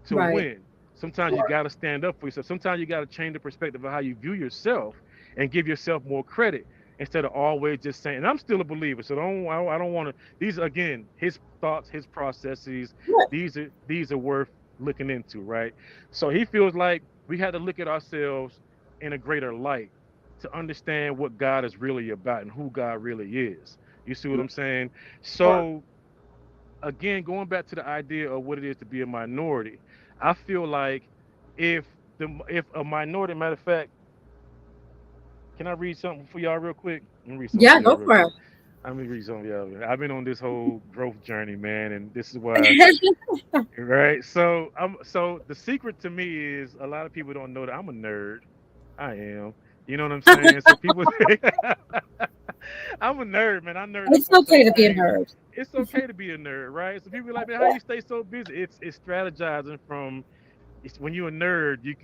Speaker 3: to
Speaker 1: Right.
Speaker 3: win. Sometimes you
Speaker 2: Right.
Speaker 3: got to stand up for yourself. Sometimes you got to change the perspective of how you view yourself and give yourself more credit instead of always just saying, and I'm still a believer, so I don't want to. These again, his thoughts, his processes. These are worth looking into, right? So he feels like we had to look at ourselves in a greater light to understand what God is really about and who God really is. You see what I'm saying?
Speaker 2: Right.
Speaker 3: So again, going back to the idea of what it is to be a minority, I feel like if if a minority, matter of fact, can I read something for y'all real quick? Let me read something
Speaker 1: Yeah,
Speaker 3: for y'all
Speaker 1: go
Speaker 3: real
Speaker 1: for
Speaker 3: quick.
Speaker 1: it.
Speaker 3: Let me read something for y'all. I've been on this whole growth journey, man, and this is why, right? So the secret to me is a lot of people don't know that I'm a nerd. I am. You know what I'm saying? So people think I'm a nerd, man. I nerd up
Speaker 1: It's
Speaker 3: on
Speaker 1: okay
Speaker 3: certain
Speaker 1: to be a
Speaker 3: things.
Speaker 1: nerd.
Speaker 3: It's okay to be a nerd, right? So people be like, man, how you stay so busy? It's strategizing from. It's when you're a nerd, you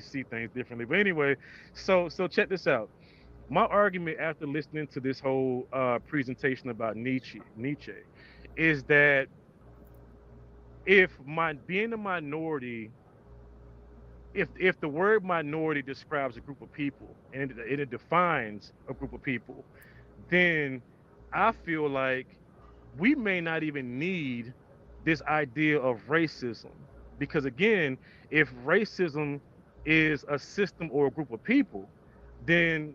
Speaker 3: see things differently. But anyway, so check this out. My argument after listening to this whole presentation about Nietzsche, is that if my being a minority, if the word minority describes a group of people and it defines a group of people, then I feel like we may not even need this idea of racism. Because again, if racism is a system or a group of people, then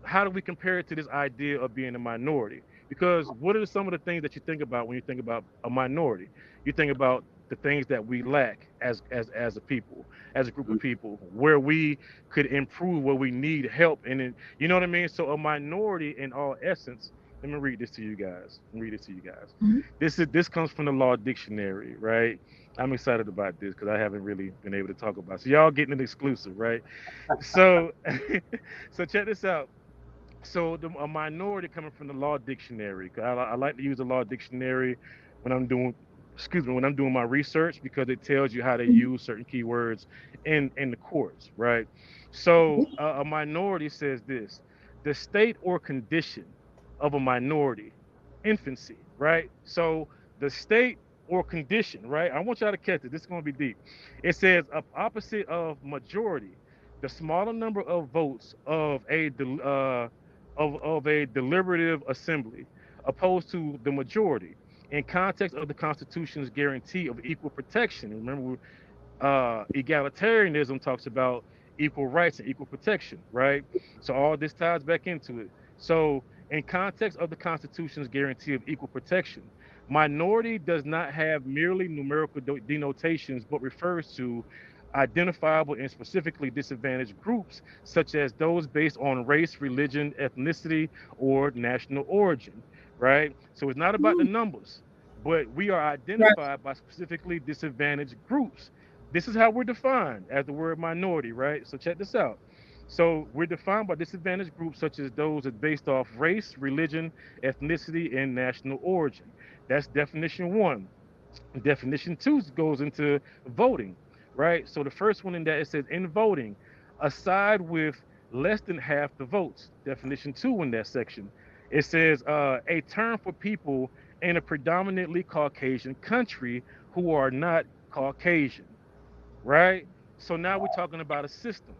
Speaker 3: how do we compare it to this idea of being a minority? Because what are some of the things that you think about when you think about a minority? You think about the things that we lack as a people, as a group of people, where we could improve, where we need help, and then, you know what I mean. So a minority, in all essence. Let me read this to you guys. Let me read this to you guys.
Speaker 1: Mhm.
Speaker 3: This comes from the Law Dictionary, right? I'm excited about this because I haven't really been able to talk about it. So y'all getting an exclusive, right? So so check this out. So a minority coming from the Law Dictionary. 'Cause I like to use the Law Dictionary when I'm doing, excuse me, when I'm doing my research because it tells you how to use certain keywords in the courts, right? So a minority says this: the state or condition of a minority, infancy, right? So the state or condition, right? I want y'all to catch it. This is going to be deep. It says opposite of majority, the smaller number of votes of a deliberative assembly, opposed to the majority, in context of the Constitution's guarantee of equal protection. Remember, egalitarianism talks about equal rights and equal protection, right? So all this ties back into it. So, in context of the Constitution's guarantee of equal protection, minority does not have merely numerical denotations, but refers to identifiable and specifically disadvantaged groups, such as those based on race, religion, ethnicity, or national origin, right? So it's not about the numbers, but we are
Speaker 1: Right.
Speaker 3: identified by specifically disadvantaged groups. This is how we're defined as the word minority, right? So check this out. So we're defined by disadvantaged groups such as those that based off race, religion, ethnicity, and national origin. That's definition one. Definition two goes into voting, right? So the first one in that, it says in voting, a side with less than half the votes. Definition two in that section, it says a term for people in a predominantly Caucasian country who are not Caucasian, right? So now we're talking about a system.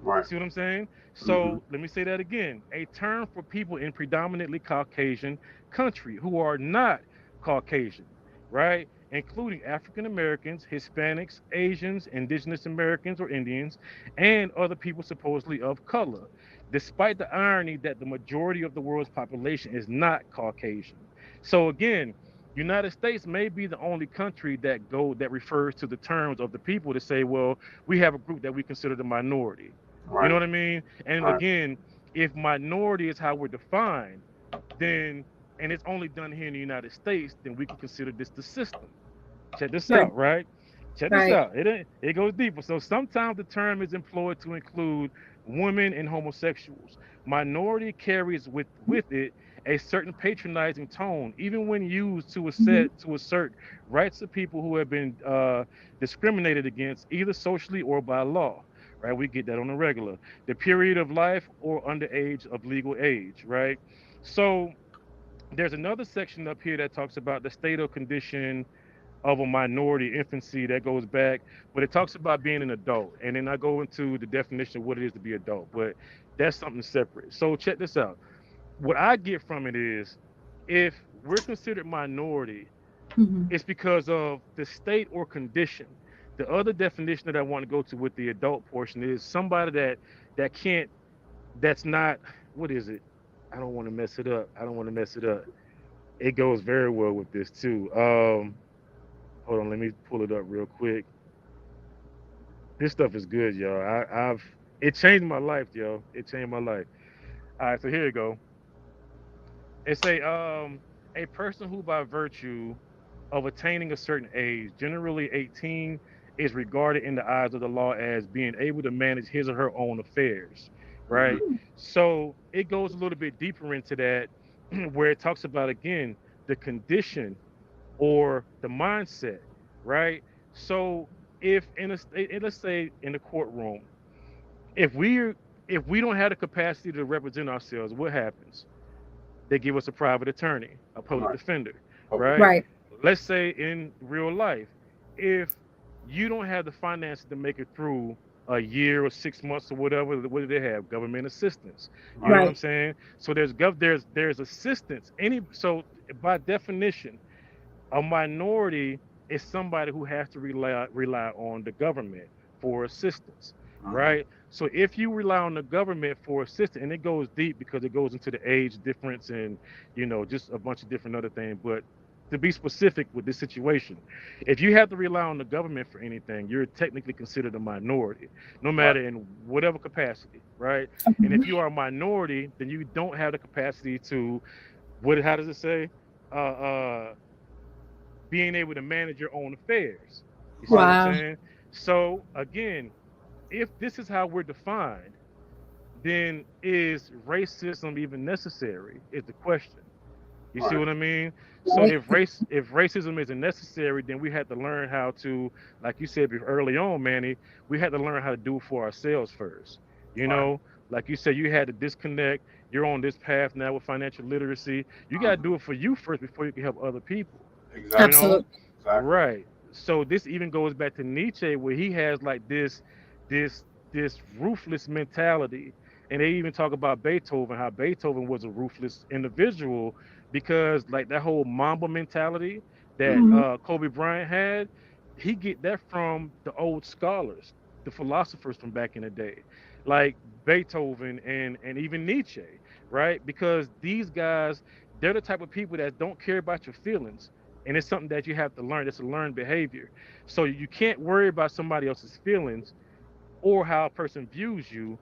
Speaker 2: Right.
Speaker 3: See what I'm saying?
Speaker 2: Mm-hmm.
Speaker 3: So let me say that again. A term for people in predominantly Caucasian country who are not Caucasian, right? Including African Americans, Hispanics, Asians, Indigenous Americans or Indians, and other people supposedly of color, despite the irony that the majority of the world's population is not Caucasian. So again, United States may be the only country that refers to the terms of the people to say, well, we have a group that we consider the minority, You know
Speaker 2: Right.
Speaker 3: what I mean? And
Speaker 2: Right.
Speaker 3: again, if minority is how we're defined, then and it's only done here in the United States, then we can consider this the system. Check this
Speaker 1: Right.
Speaker 3: out, right? Check this
Speaker 1: Right.
Speaker 3: out. It goes deeper. So sometimes the term is employed to include women and homosexuals. Minority carries with it a certain patronizing tone, even when used
Speaker 1: Mhm.
Speaker 3: to assert rights of people who have been discriminated against, either socially or by law. Right? We get that on the regular. The period of life or under age of legal age. Right? So there's another section up here that talks about the state or condition of a minority infancy that goes back, but it talks about being an adult. And then I go into the definition of what it is to be adult, but that's something separate. So check this out. What I get from it is if we're considered minority,
Speaker 1: Mhm.
Speaker 3: it's because of the state or condition. The other definition that I want to go to with the adult portion is somebody that can't that's not what is it? I don't want to mess it up. I don't want to mess it up. It goes very well with this too. Hold on, let me pull it up real quick. This stuff is good, yo. I've it changed my life, yo. It changed my life. All right, so here you go. It's a person who by virtue of attaining a certain age, generally 18, is regarded in the eyes of the law as being able to manage his or her own affairs, right?
Speaker 2: Hmm.
Speaker 1: Mm.
Speaker 3: So it goes a little bit deeper into that where it talks about again the condition or the mindset, right? So if in a let's say in the courtroom, if we don't have the capacity to represent ourselves, what happens? They give us a private attorney, a public
Speaker 2: Right.
Speaker 3: defender,
Speaker 2: Public.
Speaker 3: right?
Speaker 1: Right.
Speaker 3: Let's say in real life, if you don't have the finances to make it through a year or 6 months or whatever, what do they have? Government assistance. You know
Speaker 2: Right.
Speaker 3: what I'm
Speaker 1: Right.
Speaker 3: saying? So there's assistance. So by definition, a minority is somebody who has to rely on the government for assistance,
Speaker 2: Hmm.
Speaker 3: right? So if you rely on the government for assistance, and it goes deep because it goes into the age difference and just a bunch of different other things, but to be specific with this situation, if you have to rely on the government for anything, you're technically considered a minority, no
Speaker 2: Right.
Speaker 3: matter in whatever capacity, right? And if
Speaker 1: Mhm.
Speaker 3: you are a minority, then you don't have the capacity to what? How does it say? Being able to manage your own affairs. You see
Speaker 2: Right.
Speaker 3: what I'm
Speaker 1: Wow.
Speaker 3: saying? So again, if this is how we're defined, then is racism even necessary? Is the question. You see
Speaker 2: Right.
Speaker 3: what I mean? So
Speaker 1: Right.
Speaker 3: if racism isn't necessary, then we had to learn how to, like you said early on, Manny, we had to learn how to do it for ourselves first. You
Speaker 2: Right.
Speaker 3: know, like you said, you had to disconnect. You're on this path now with financial literacy. You got to
Speaker 2: Hmm.
Speaker 3: do it for you first before you can help other people. You
Speaker 2: Exactly.
Speaker 3: know,
Speaker 1: Absolutely.
Speaker 2: Exactly.
Speaker 3: right? So this even goes back to Nietzsche, where he has like this, this ruthless mentality, and they even talk about Beethoven, how Beethoven was a ruthless individual because like that whole Mamba mentality that
Speaker 1: Mhm.
Speaker 3: Kobe Bryant had, he get that from the old scholars, the philosophers from back in the day, like Beethoven and even Nietzsche, right? Because these guys, they're the type of people that don't care about your feelings, and it's something that you have to learn. It's a learned behavior. So you can't worry about somebody else's feelings or how a person views you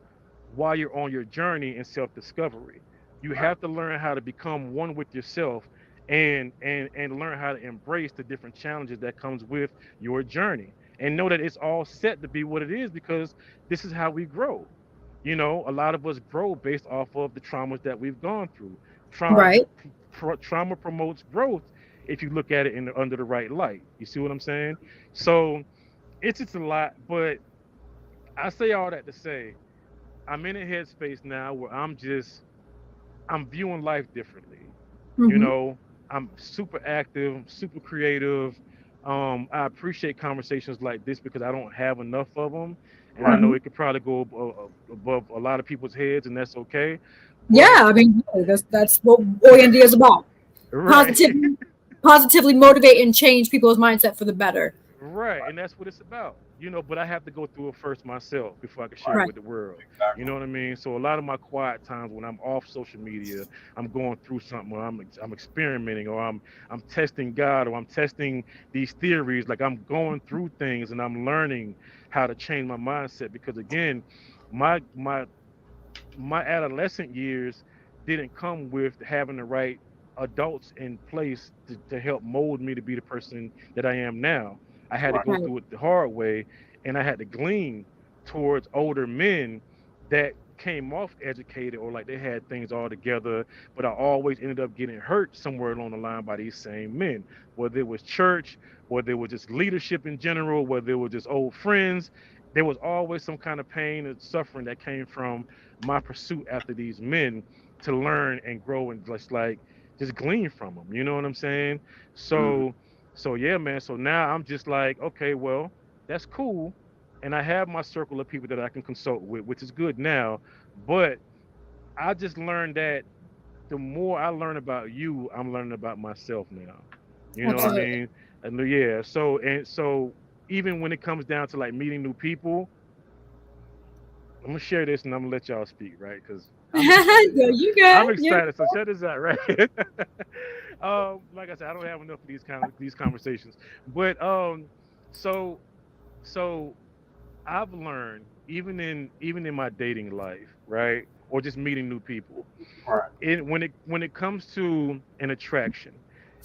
Speaker 3: while you're on your journey in self-discovery. You
Speaker 2: Right.
Speaker 3: have to learn how to become one with yourself and learn how to embrace the different challenges that comes with your journey and know that it's all set to be what it is because this is how we grow. A lot of us grow based off of the traumas that we've gone through. Trauma
Speaker 2: Right.
Speaker 1: Right.
Speaker 3: trauma promotes growth if you look at it under the right light. You see what I'm saying? So it's just a lot, but I say all that to say I'm in a headspace now where I'm viewing life differently. You
Speaker 1: Mhm.
Speaker 3: know, I'm super active, super creative. I appreciate conversations like this because I don't have enough of them, and I
Speaker 2: Right.
Speaker 3: know
Speaker 1: Mhm.
Speaker 3: it could probably go above a lot of people's heads, and that's okay.
Speaker 1: Yeah,
Speaker 3: But
Speaker 1: I mean, really, that's what OND is about.
Speaker 3: right,
Speaker 1: Positively, positively motivate and change people's mindset for the better.
Speaker 3: right, and that's what it's about. But I have to go through it first myself before I can share
Speaker 2: Right.
Speaker 3: it
Speaker 1: Right.
Speaker 3: with the world. You
Speaker 2: Exactly.
Speaker 3: know what I mean? So a lot of my quiet times when I'm off social media, I'm going through something, or I'm experimenting, or I'm testing God, or I'm testing these theories. Like I'm going through things and I'm learning how to change my mindset because again, my adolescent years didn't come with having the right adults in place to help mold me to be the person that I am now. I had to
Speaker 2: Right.
Speaker 3: go
Speaker 1: Right.
Speaker 3: through it the hard way, and I had to glean towards older men that came off educated or like they had things all together, but I always ended up getting hurt somewhere along the line by these same men, whether it was church, whether it was just leadership in general, whether it was just old friends. There was always some kind of pain and suffering that came from my pursuit after these men to learn and grow and just glean from them. You know what I'm saying?
Speaker 2: Mhm.
Speaker 3: So yeah, man. So now I'm just like, okay, well, that's cool, and I have my circle of people that I can consult with, which is good now. But I just learned that the more I learn about you, I'm learning about myself now. You know what I
Speaker 2: Right.
Speaker 1: Absolutely.
Speaker 3: mean? And yeah. So even when it comes down to like meeting new people, I'm gonna share this and I'm gonna let y'all speak, right? Because I'm excited,
Speaker 1: Yeah,
Speaker 3: y'all.
Speaker 1: you good.
Speaker 3: I'm
Speaker 1: You
Speaker 3: excited. So check this out, right? Like I said, I don't have enough of these conversations, but so so I've learned even in my dating life, right, or just meeting new people,
Speaker 2: Right.
Speaker 3: when it comes to an attraction,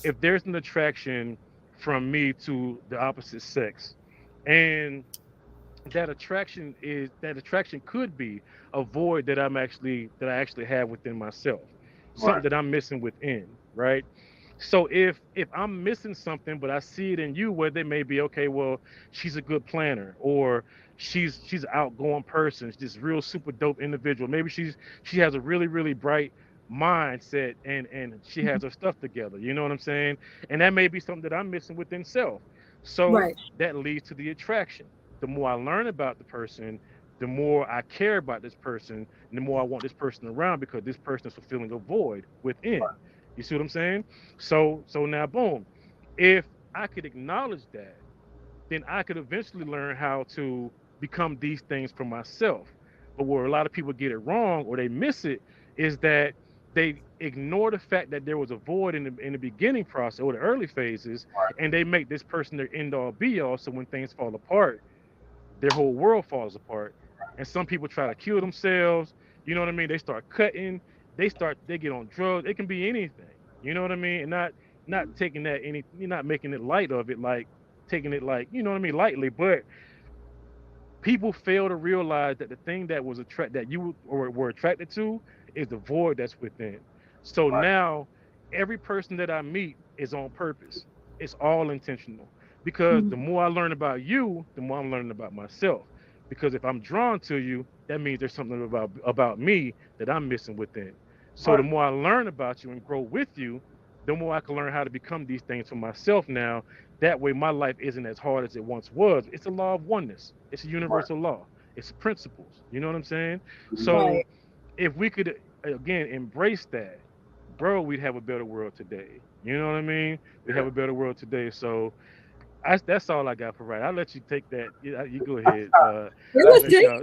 Speaker 3: if there's an attraction from me to the opposite sex, and that attraction could be a void that I actually have within myself, something
Speaker 2: Right.
Speaker 3: that I'm missing within, right? So if I'm missing something, but I see it in you, where they may be, okay, well, she's a good planner, or she's an outgoing person, she's this real super dope individual. Maybe she has a really really bright mindset, and she has her stuff together. You know what I'm saying? And that may be something that I'm missing within self. So
Speaker 1: right.
Speaker 3: that leads to the attraction. The more I learn about the person, the more I care about this person, and the more I want this person around because this person is fulfilling a void within. You see what I'm saying? So now boom. If I could acknowledge that, then I could eventually learn how to become these things for myself. But where a lot of people get it wrong or they miss it is that they ignore the fact that there was a void in the beginning process or the early phases,
Speaker 2: Right.
Speaker 3: and they make this person their end all be all. So when things fall apart, their whole world falls apart. And some people try to kill themselves. You know what I mean? They start cutting. They get on drugs. It can be anything. You know what I mean? And not taking that any. You're not making it light of it, like taking it like you know what I mean lightly. But people fail to realize that the thing that was that you were attracted to is the void that's within. So
Speaker 2: Right.
Speaker 3: now every person that I meet is on purpose. It's all intentional because the
Speaker 1: Mhm.
Speaker 3: more I learn about you, the more I'm learning about myself. Because if I'm drawn to you, that means there's something about me that I'm missing within. So the
Speaker 2: Right.
Speaker 3: more I learn about you and grow with you, the more I can learn how to become these things for myself now. That way, my life isn't as hard as it once was. It's a law of oneness. It's a
Speaker 2: Right.
Speaker 3: universal law. It's principles. You know what I'm saying?
Speaker 2: Mhm.
Speaker 3: So
Speaker 1: Right.
Speaker 3: if we could again embrace that, bro, we'd have a better world today. You know what I mean? We have
Speaker 2: Yeah.
Speaker 3: a better world today. So that's all I got for right. I'll let you take that. You go ahead.
Speaker 1: It
Speaker 3: I'll
Speaker 1: was
Speaker 3: let
Speaker 1: deep.
Speaker 3: y'all.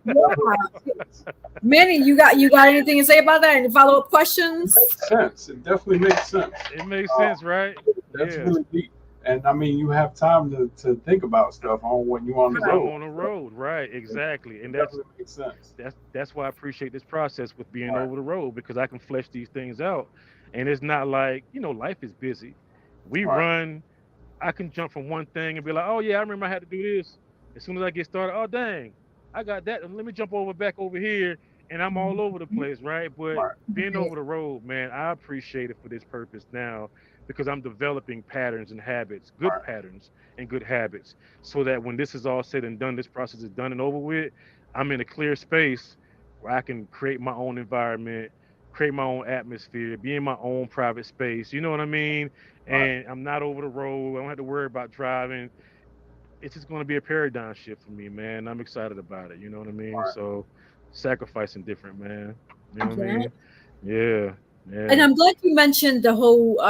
Speaker 1: Yeah. Manny, you got anything to say about that? Any follow up
Speaker 2: It
Speaker 1: questions?
Speaker 2: makes sense. It definitely makes sense.
Speaker 3: It makes
Speaker 2: Uh,
Speaker 3: sense, right?
Speaker 2: that's
Speaker 3: Yeah.
Speaker 2: really deep. And I mean, you have time to think about stuff on when you're on the
Speaker 3: Because I'm
Speaker 2: road.
Speaker 3: on the road, right?
Speaker 2: It,
Speaker 3: Exactly,
Speaker 2: it
Speaker 3: and that's
Speaker 2: definitely makes sense.
Speaker 3: that's that's why I appreciate this process with being
Speaker 2: Right.
Speaker 3: over the road because I can flesh these things out, and it's not like life is busy. We
Speaker 2: Right.
Speaker 3: run. I can jump from one thing and be like, oh yeah, I remember I had to do this. As soon as I get started, oh dang, I got that. Let me jump back over here, and I'm all over the place, right? But
Speaker 2: Right.
Speaker 3: being
Speaker 1: Right.
Speaker 3: over the road, man, I appreciate it for this purpose now because I'm developing patterns and habits, good
Speaker 2: Right.
Speaker 3: patterns and good habits, so that when this is all said and done, this process is done and over with, I'm in a clear space where I can create my own environment, create my own atmosphere, be in my own private space. You know what I mean?
Speaker 2: Right.
Speaker 3: And I'm not over the road. I don't have to worry about driving. It's just going to be a paradigm shift for me, man. I'm excited about it. You know what I mean?
Speaker 2: Right.
Speaker 3: So sacrificing different, man. You know what I
Speaker 1: Yeah.
Speaker 3: mean? Yeah,
Speaker 1: And
Speaker 3: yeah.
Speaker 1: I'm glad you mentioned the whole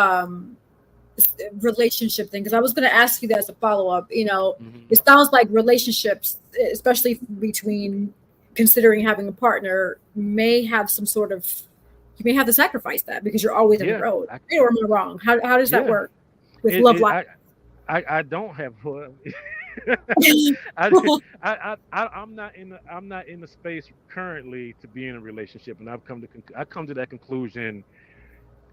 Speaker 1: relationship thing because I was going to ask you that as a follow up.
Speaker 3: Hmm.
Speaker 1: It sounds like relationships, especially between considering having a partner, may have some sort of you may have to sacrifice that because you're always on the
Speaker 3: Yeah,
Speaker 1: road. Right, or am I wrong? How does that
Speaker 3: yeah.
Speaker 1: work with
Speaker 3: It,
Speaker 1: love
Speaker 3: it
Speaker 1: life?
Speaker 3: I don't have I'm not in the space currently to be in a relationship, and I come to that conclusion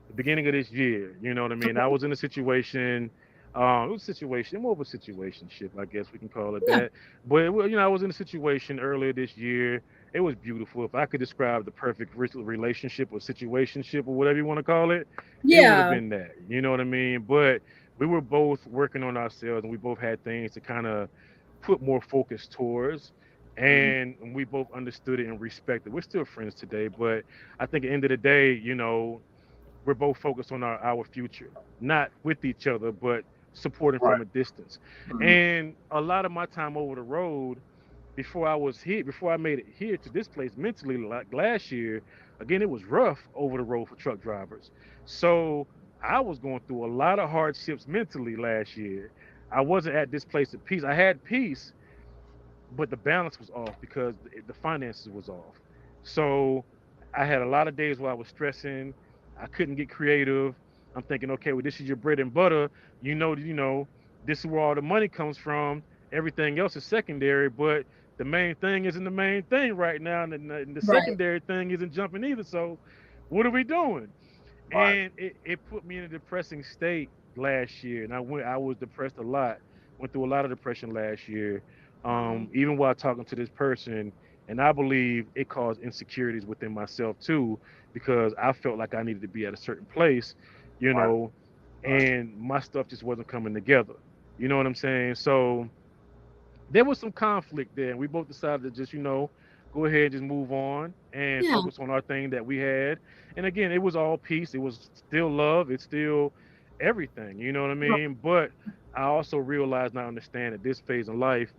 Speaker 3: the beginning of this year. You know what I mean? I was in a situation. It was a situation, more of a situationship, I guess we can call it
Speaker 1: Yeah.
Speaker 3: that. But I was in a situation earlier this year. It was beautiful. If I could describe the perfect relationship or situationship or whatever you want to call it, it would have
Speaker 1: Yeah.
Speaker 3: been that. You know what I mean? But we were both working on ourselves, and we both had things to kind of put more focus towards. And we both understood it and respected. We're still friends today, but I think at the end of the day, we're both focused on our future, not with each other, but supporting
Speaker 2: Right.
Speaker 3: from a distance.
Speaker 2: Mhm.
Speaker 3: And a lot of my time over the road, before I made it here to this place mentally, like last year, again, it was rough over the road for truck drivers. So I was going through a lot of hardships mentally last year. I wasn't at this place of peace. I had peace, but the balance was off because the finances was off. So I had a lot of days where I was stressing. I couldn't get creative. I'm thinking, okay, well, this is your bread and butter. This is where all the money comes from. Everything else is secondary, but the main thing isn't the main thing right now, and the
Speaker 1: Right.
Speaker 3: secondary thing isn't jumping either. So, what are we doing?
Speaker 2: Right.
Speaker 3: And it put me in a depressing state last year, and I was depressed a lot. Went through a lot of depression last year, even while talking to this person, and I believe it caused insecurities within myself too, because I felt like I needed to be at a certain place, you
Speaker 2: Right.
Speaker 3: know, and my stuff just wasn't coming together. You know what I'm saying? So there was some conflict there, and we both decided to just, go ahead and just move on and
Speaker 1: Yeah.
Speaker 3: focus on our thing that we had. And again, it was all peace. It was still love. It's still everything. You know what I
Speaker 1: Right.
Speaker 3: mean? But I also realized and I understand at this phase in life,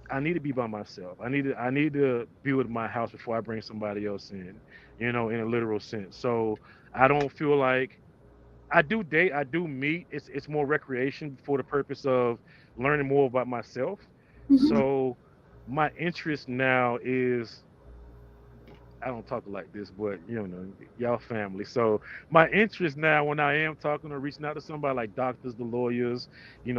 Speaker 3: I need to be by myself. I need to build my house before I bring somebody else in, in a literal sense. So I don't feel like I do date, I do meet. It's more recreation for the purpose of learning more about myself.
Speaker 1: Mhm.
Speaker 3: So my interest now is I don't talk like this, but y'all family. So my interest now when I am talking or reaching out to somebody like doctors, the lawyers,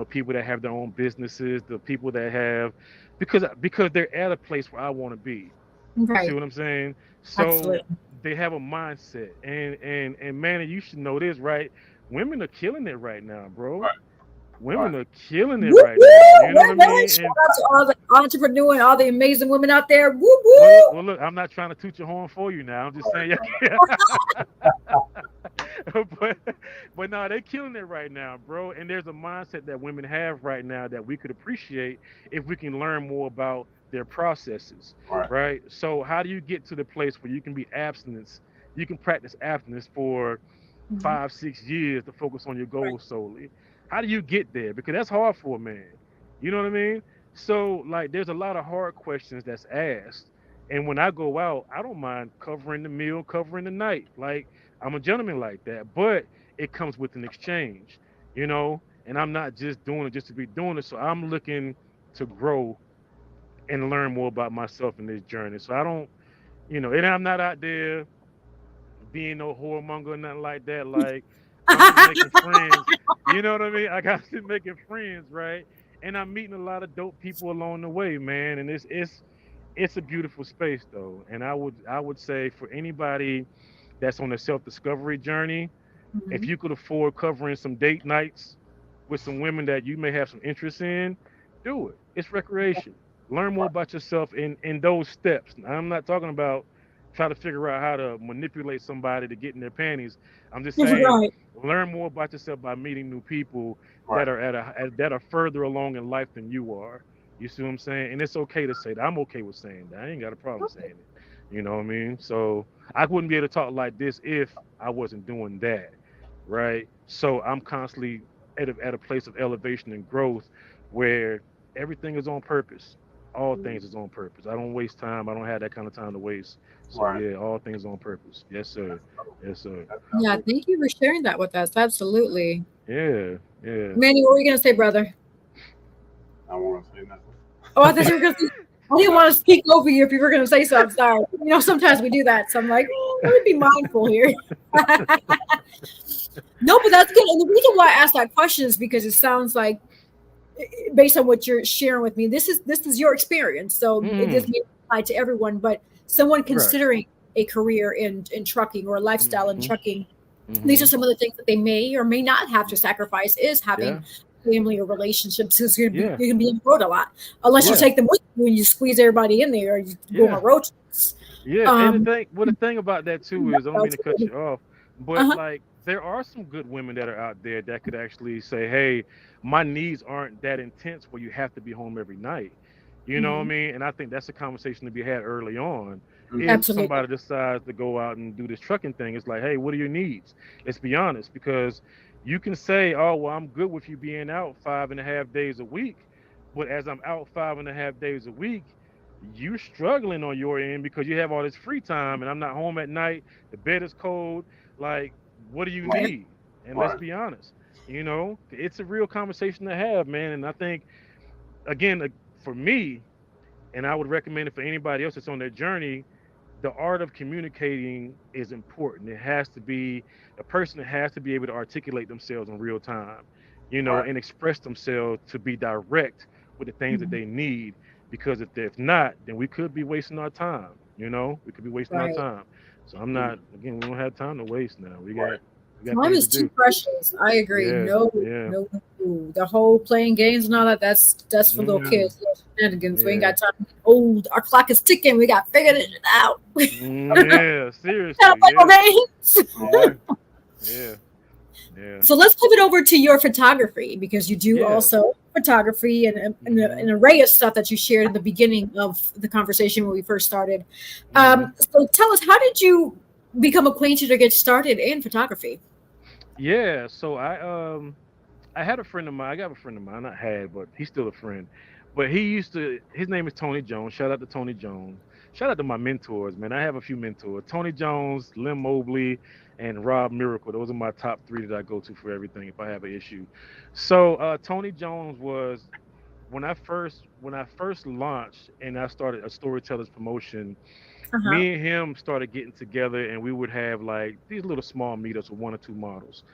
Speaker 3: people that have their own businesses, the people that have because they're at a place where I want to be. You see
Speaker 1: Right.
Speaker 3: what I'm saying? So
Speaker 1: Absolutely.
Speaker 3: they have a mindset. And man, you should know this, right? Women are killing it right now, bro.
Speaker 2: Right. Right.
Speaker 3: Women are killing it
Speaker 1: Woo
Speaker 3: right now.
Speaker 1: woo!
Speaker 3: You know what I
Speaker 1: Really?
Speaker 3: mean?
Speaker 1: Shout
Speaker 3: And
Speaker 1: out to all the entrepreneur and all the amazing women out there. Woo
Speaker 3: well,
Speaker 1: woo!
Speaker 3: well, look, I'm not trying to toot your horn for you now. I'm just
Speaker 2: Right.
Speaker 3: saying,
Speaker 2: Right.
Speaker 3: but but no, they're killing it right now, bro. And there's a mindset that women have right now that we could appreciate if we can learn more about their processes,
Speaker 2: Right.
Speaker 3: right? So how do you get to the place where you can be abstinence? You can practice abstinence for
Speaker 1: Mhm.
Speaker 3: 5, 6 years to focus on your
Speaker 1: Right.
Speaker 3: goals solely. How do you get there? Because that's hard for a man. You know what I mean? So like there's a lot of hard questions that's asked. And when I go out, I don't mind covering the meal, covering the night. Like I'm a gentleman like that. But it comes with an exchange, and I'm not just doing it just to be doing it. So I'm looking to grow and learn more about myself in this journey. So I don't, and I'm not out there being no whoremonger or nothing like that. Like I'm just making friends. You know what I mean? Like I'm just making friends, right? And I'm meeting a lot of dope people along the way, man. And it's a beautiful space though. And I would say for anybody that's on a self-discovery journey, if
Speaker 1: Mhm.
Speaker 3: you could afford covering some date nights with some women that you may have some interest in, do it. It's recreation. Learn more about yourself in those steps. Now, I'm not talking about try to figure out how to manipulate somebody to get in their panties. I'm just saying
Speaker 1: Right.
Speaker 3: learn more about yourself by meeting new people
Speaker 2: Right.
Speaker 3: that are that are further along in life than you are. You see what I'm saying? And it's okay to say that. I'm okay with saying that. I ain't got a problem saying it. You know what I mean? So I wouldn't be able to talk like this if I wasn't doing that, right? So I'm constantly at a place of elevation and growth where everything is on purpose. All things is on purpose. I don't waste time. I don't have that kind of time to waste. So
Speaker 2: Right.
Speaker 3: yeah, all things on purpose. Yes, sir. Yes, sir.
Speaker 1: Yeah.
Speaker 2: Absolutely.
Speaker 1: Thank you for sharing that with us. Absolutely.
Speaker 3: Yeah, yeah.
Speaker 1: Manny, what were you gonna say, brother?
Speaker 2: I don't want to say nothing.
Speaker 1: Oh, I thought you were gonna say. I didn't want to speak over you if you were gonna say so. I'm sorry. Sometimes we do that. So I'm like, let me be mindful here. No, but that's good. And the reason why I asked that question is because it sounds like based on what you're sharing with me, this is your experience, so it
Speaker 3: Mm,
Speaker 1: doesn't apply to everyone, but someone
Speaker 3: right.
Speaker 1: considering a career in trucking or a lifestyle in
Speaker 3: Mm-hmm.
Speaker 1: trucking, these are
Speaker 3: Mm-hmm.
Speaker 1: some of the things that they may or may not have to sacrifice, is having
Speaker 3: Yeah.
Speaker 1: family or relationships, because
Speaker 3: Yeah.
Speaker 1: you're gonna be on the road a lot, unless you
Speaker 3: Yeah.
Speaker 1: take them with you and you squeeze everybody in there, or you go on
Speaker 3: Yeah.
Speaker 1: a road trips.
Speaker 3: Yeah, and
Speaker 1: Um,
Speaker 3: the thing about that too is, I don't mean to cut you off, but
Speaker 1: uh-huh.
Speaker 3: like there are some good women that are out there that could actually say, "Hey, my needs aren't that intense where you have to be home every night." You know what I
Speaker 1: Mhm.
Speaker 3: mean? And I think that's a conversation to be had early on.
Speaker 2: Mhm.
Speaker 3: If
Speaker 1: Absolutely.
Speaker 3: somebody decides to go out and do this trucking thing, it's like, "Hey, what are your needs?" Let's be honest, because you can say, "Oh, well, I'm good with you being out 5.5 days a week," but as I'm out 5.5 days a week, you struggling on your end because you have all this free time and I'm not home at night, the bed is cold. Like, what do you
Speaker 2: Right.
Speaker 3: need? And let's
Speaker 2: Right.
Speaker 3: be honest, it's a real conversation to have, man. And I think, again, for me, and I would recommend it for anybody else that's on their journey, the art of communicating is important. It has to be a person that has to be able to articulate themselves in real time,
Speaker 2: Right.
Speaker 3: and express themselves to be direct with the things that
Speaker 1: Mhm.
Speaker 3: they need. Because if not, then we could be wasting our time. We could be wasting our
Speaker 1: Right.
Speaker 3: time. So I'm
Speaker 2: Mhm.
Speaker 3: not. Again, we don't have time to waste now.
Speaker 2: Right.
Speaker 3: We got
Speaker 1: Time
Speaker 3: things to
Speaker 1: is too
Speaker 3: do.
Speaker 1: precious. I agree.
Speaker 3: Yeah.
Speaker 1: No,
Speaker 3: Yeah.
Speaker 1: no, no. The whole playing games and all that, that's for little
Speaker 3: Hmm.
Speaker 1: kids, little shenanigans. We ain't
Speaker 3: Yeah.
Speaker 1: got time. Oh, our clock is ticking. We got to figure it out.
Speaker 3: Yeah.
Speaker 1: Gotta
Speaker 3: Seriously.
Speaker 1: play more
Speaker 3: Yeah.
Speaker 1: games.
Speaker 3: Yeah. Yeah. Yeah.
Speaker 1: So let's pivot over to your photography, because you do
Speaker 3: Yes.
Speaker 1: also photography and
Speaker 3: Hmm.
Speaker 1: an array of stuff that you shared in the beginning of the conversation when we first started.
Speaker 3: Hmm.
Speaker 1: So tell us, how did you become acquainted or get started in photography?
Speaker 3: Yeah. So I had a friend of mine. I got a friend of mine. Not had, but he's still a friend. But he used to. His name is Tony Jones. Shout out to Tony Jones. Shout out to my mentors, man. I have a few mentors: Tony Jones, Lim Mobley, and Rob Miracle. Those are my top three that I go to for everything if I have an issue. So Tony Jones was when I first launched and I started a storytellers promotion.
Speaker 1: Uh-huh.
Speaker 3: Me and him started getting together and we would have like these little small meetups with one or two models.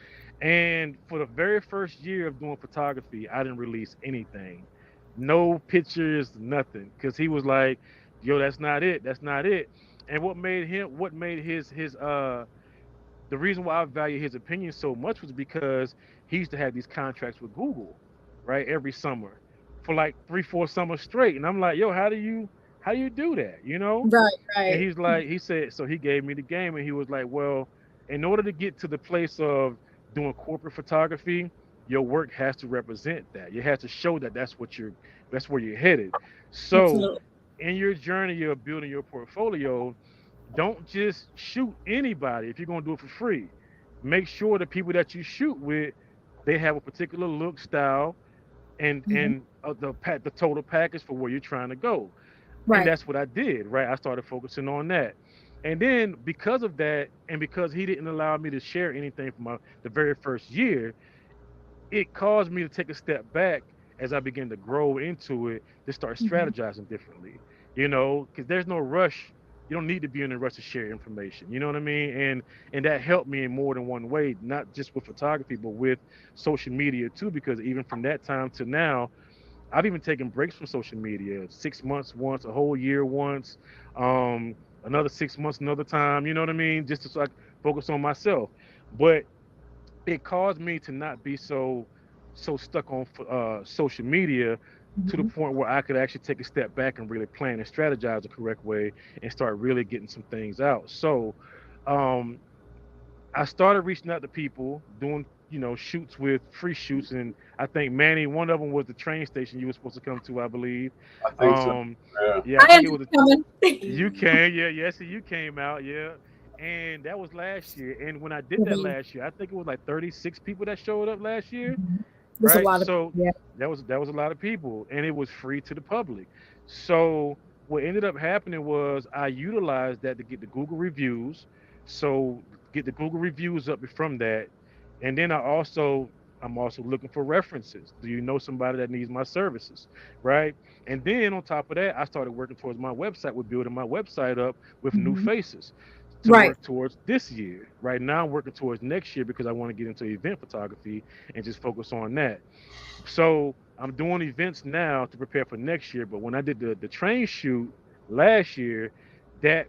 Speaker 3: And for the very first year of doing photography, I didn't release anything. No pictures, nothing. Cause he was like, yo, that's not it. That's not it. And what made his the reason why I value his opinion so much was because he used to have these contracts with Google, right, every summer for like 3, 4 summers straight. And I'm like, yo, how do you do that?
Speaker 1: Right,
Speaker 3: And
Speaker 1: right.
Speaker 3: he said, so he gave me the game and he was like, well, in order to get to the place of doing corporate photography, your work has to represent that. You have to show that that's where you're headed. So
Speaker 1: Absolutely.
Speaker 3: in your journey of building your portfolio, don't just shoot anybody if you're going to do it for free. Make sure the people that you shoot with, they have a particular look, style, and
Speaker 1: Mhm.
Speaker 3: the total package for where you're trying to go. And
Speaker 1: Right.
Speaker 3: that's what I did, right? I started focusing on that. And then because of that, and because he didn't allow me to share anything from the very first year, it caused me to take a step back as I began to grow into it, to start
Speaker 1: Mhm.
Speaker 3: strategizing differently, because there's no rush. You don't need to be in a rush to share information. You know what I mean? And that helped me in more than one way, not just with photography, but with social media too, because even from that time to now, I've even taken breaks from social media, 6 months once, a whole year once, another 6 months another time. You know what I mean? Just to so I can focus on myself. But it caused me to not be so stuck on social media, to the
Speaker 1: Mhm.
Speaker 3: point where I could actually take a step back and really plan and strategize the correct way and start really getting some things out. So um, I started reaching out to people, doing shoots with free shoots, and I think Manny, one of them was the train station you were supposed to come to, I believe.
Speaker 2: I think so.
Speaker 3: Um,
Speaker 2: Yeah.
Speaker 3: yeah, I
Speaker 1: I
Speaker 3: think it
Speaker 1: ended
Speaker 3: was
Speaker 1: up coming.
Speaker 3: you came, yeah, yes, you came out, yeah. And that was last year. And when I did that
Speaker 1: Mhm.
Speaker 3: last year, I think it was like 36 people that showed up last year,
Speaker 1: Mhm. There's a
Speaker 3: right?
Speaker 1: lot of,
Speaker 3: So
Speaker 1: yeah.
Speaker 3: that was a lot of people, and it was free to the public. So what ended up happening was I utilized that to get the Google reviews. So get the Google reviews up from that, and then I'm also looking for references. Do you know somebody that needs my services, right? And then on top of that, I started working towards my website with building my website up with new
Speaker 1: Mhm.
Speaker 3: faces. to
Speaker 1: Right.
Speaker 3: work towards this year. Right now, I'm working towards next year because I want to get into event photography and just focus on that. So I'm doing events now to prepare for next year. But when I did the train shoot last year, that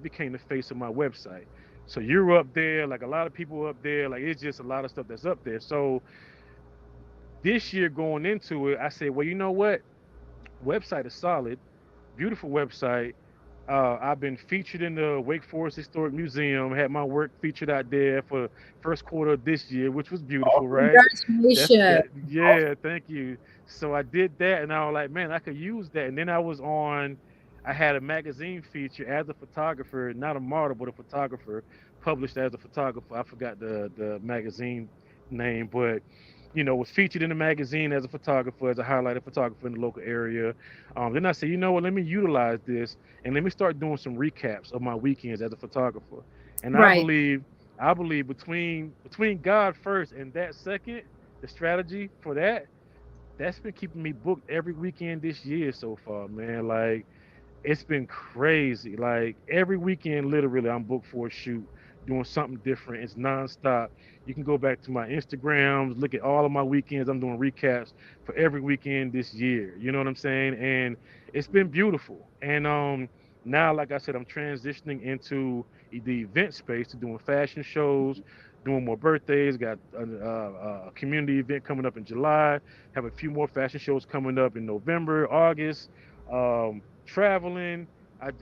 Speaker 3: became the face of my website. So you're up there, like a lot of people up there, like it's just a lot of stuff that's up there. So this year going into it, I said, well, you know what? Website is solid, beautiful website. I've been featured in the Wake Forest Historic Museum. Had my work featured out there for first quarter of this year, which was
Speaker 1: Oh,
Speaker 3: beautiful, right? That's
Speaker 1: congratulations.
Speaker 3: that. Yeah, thank you. So I did that, and I was like, man, I could use that. And then I was on. I had a magazine feature as a photographer, not a model, but a photographer, published as a photographer. I forgot the magazine name, but was featured in the magazine as a photographer, as a highlighted photographer in the local area. Then I said, you know what, let me utilize this and let me start doing some recaps of my weekends as a photographer. And
Speaker 1: Right.
Speaker 3: I believe between God first and that second, the strategy for that's been keeping me booked every weekend this year so far, man. Like it's been crazy. Like every weekend, literally, I'm booked for a shoot, doing something different. It's nonstop. You can go back to my Instagrams, look at all of my weekends. I'm doing recaps for every weekend this year. You know what I'm saying? And it's been beautiful. And now, like I said, I'm transitioning into the event space to doing fashion shows, doing more birthdays. Got a community event coming up in July. Have a few more fashion shows coming up in November, August. Traveling.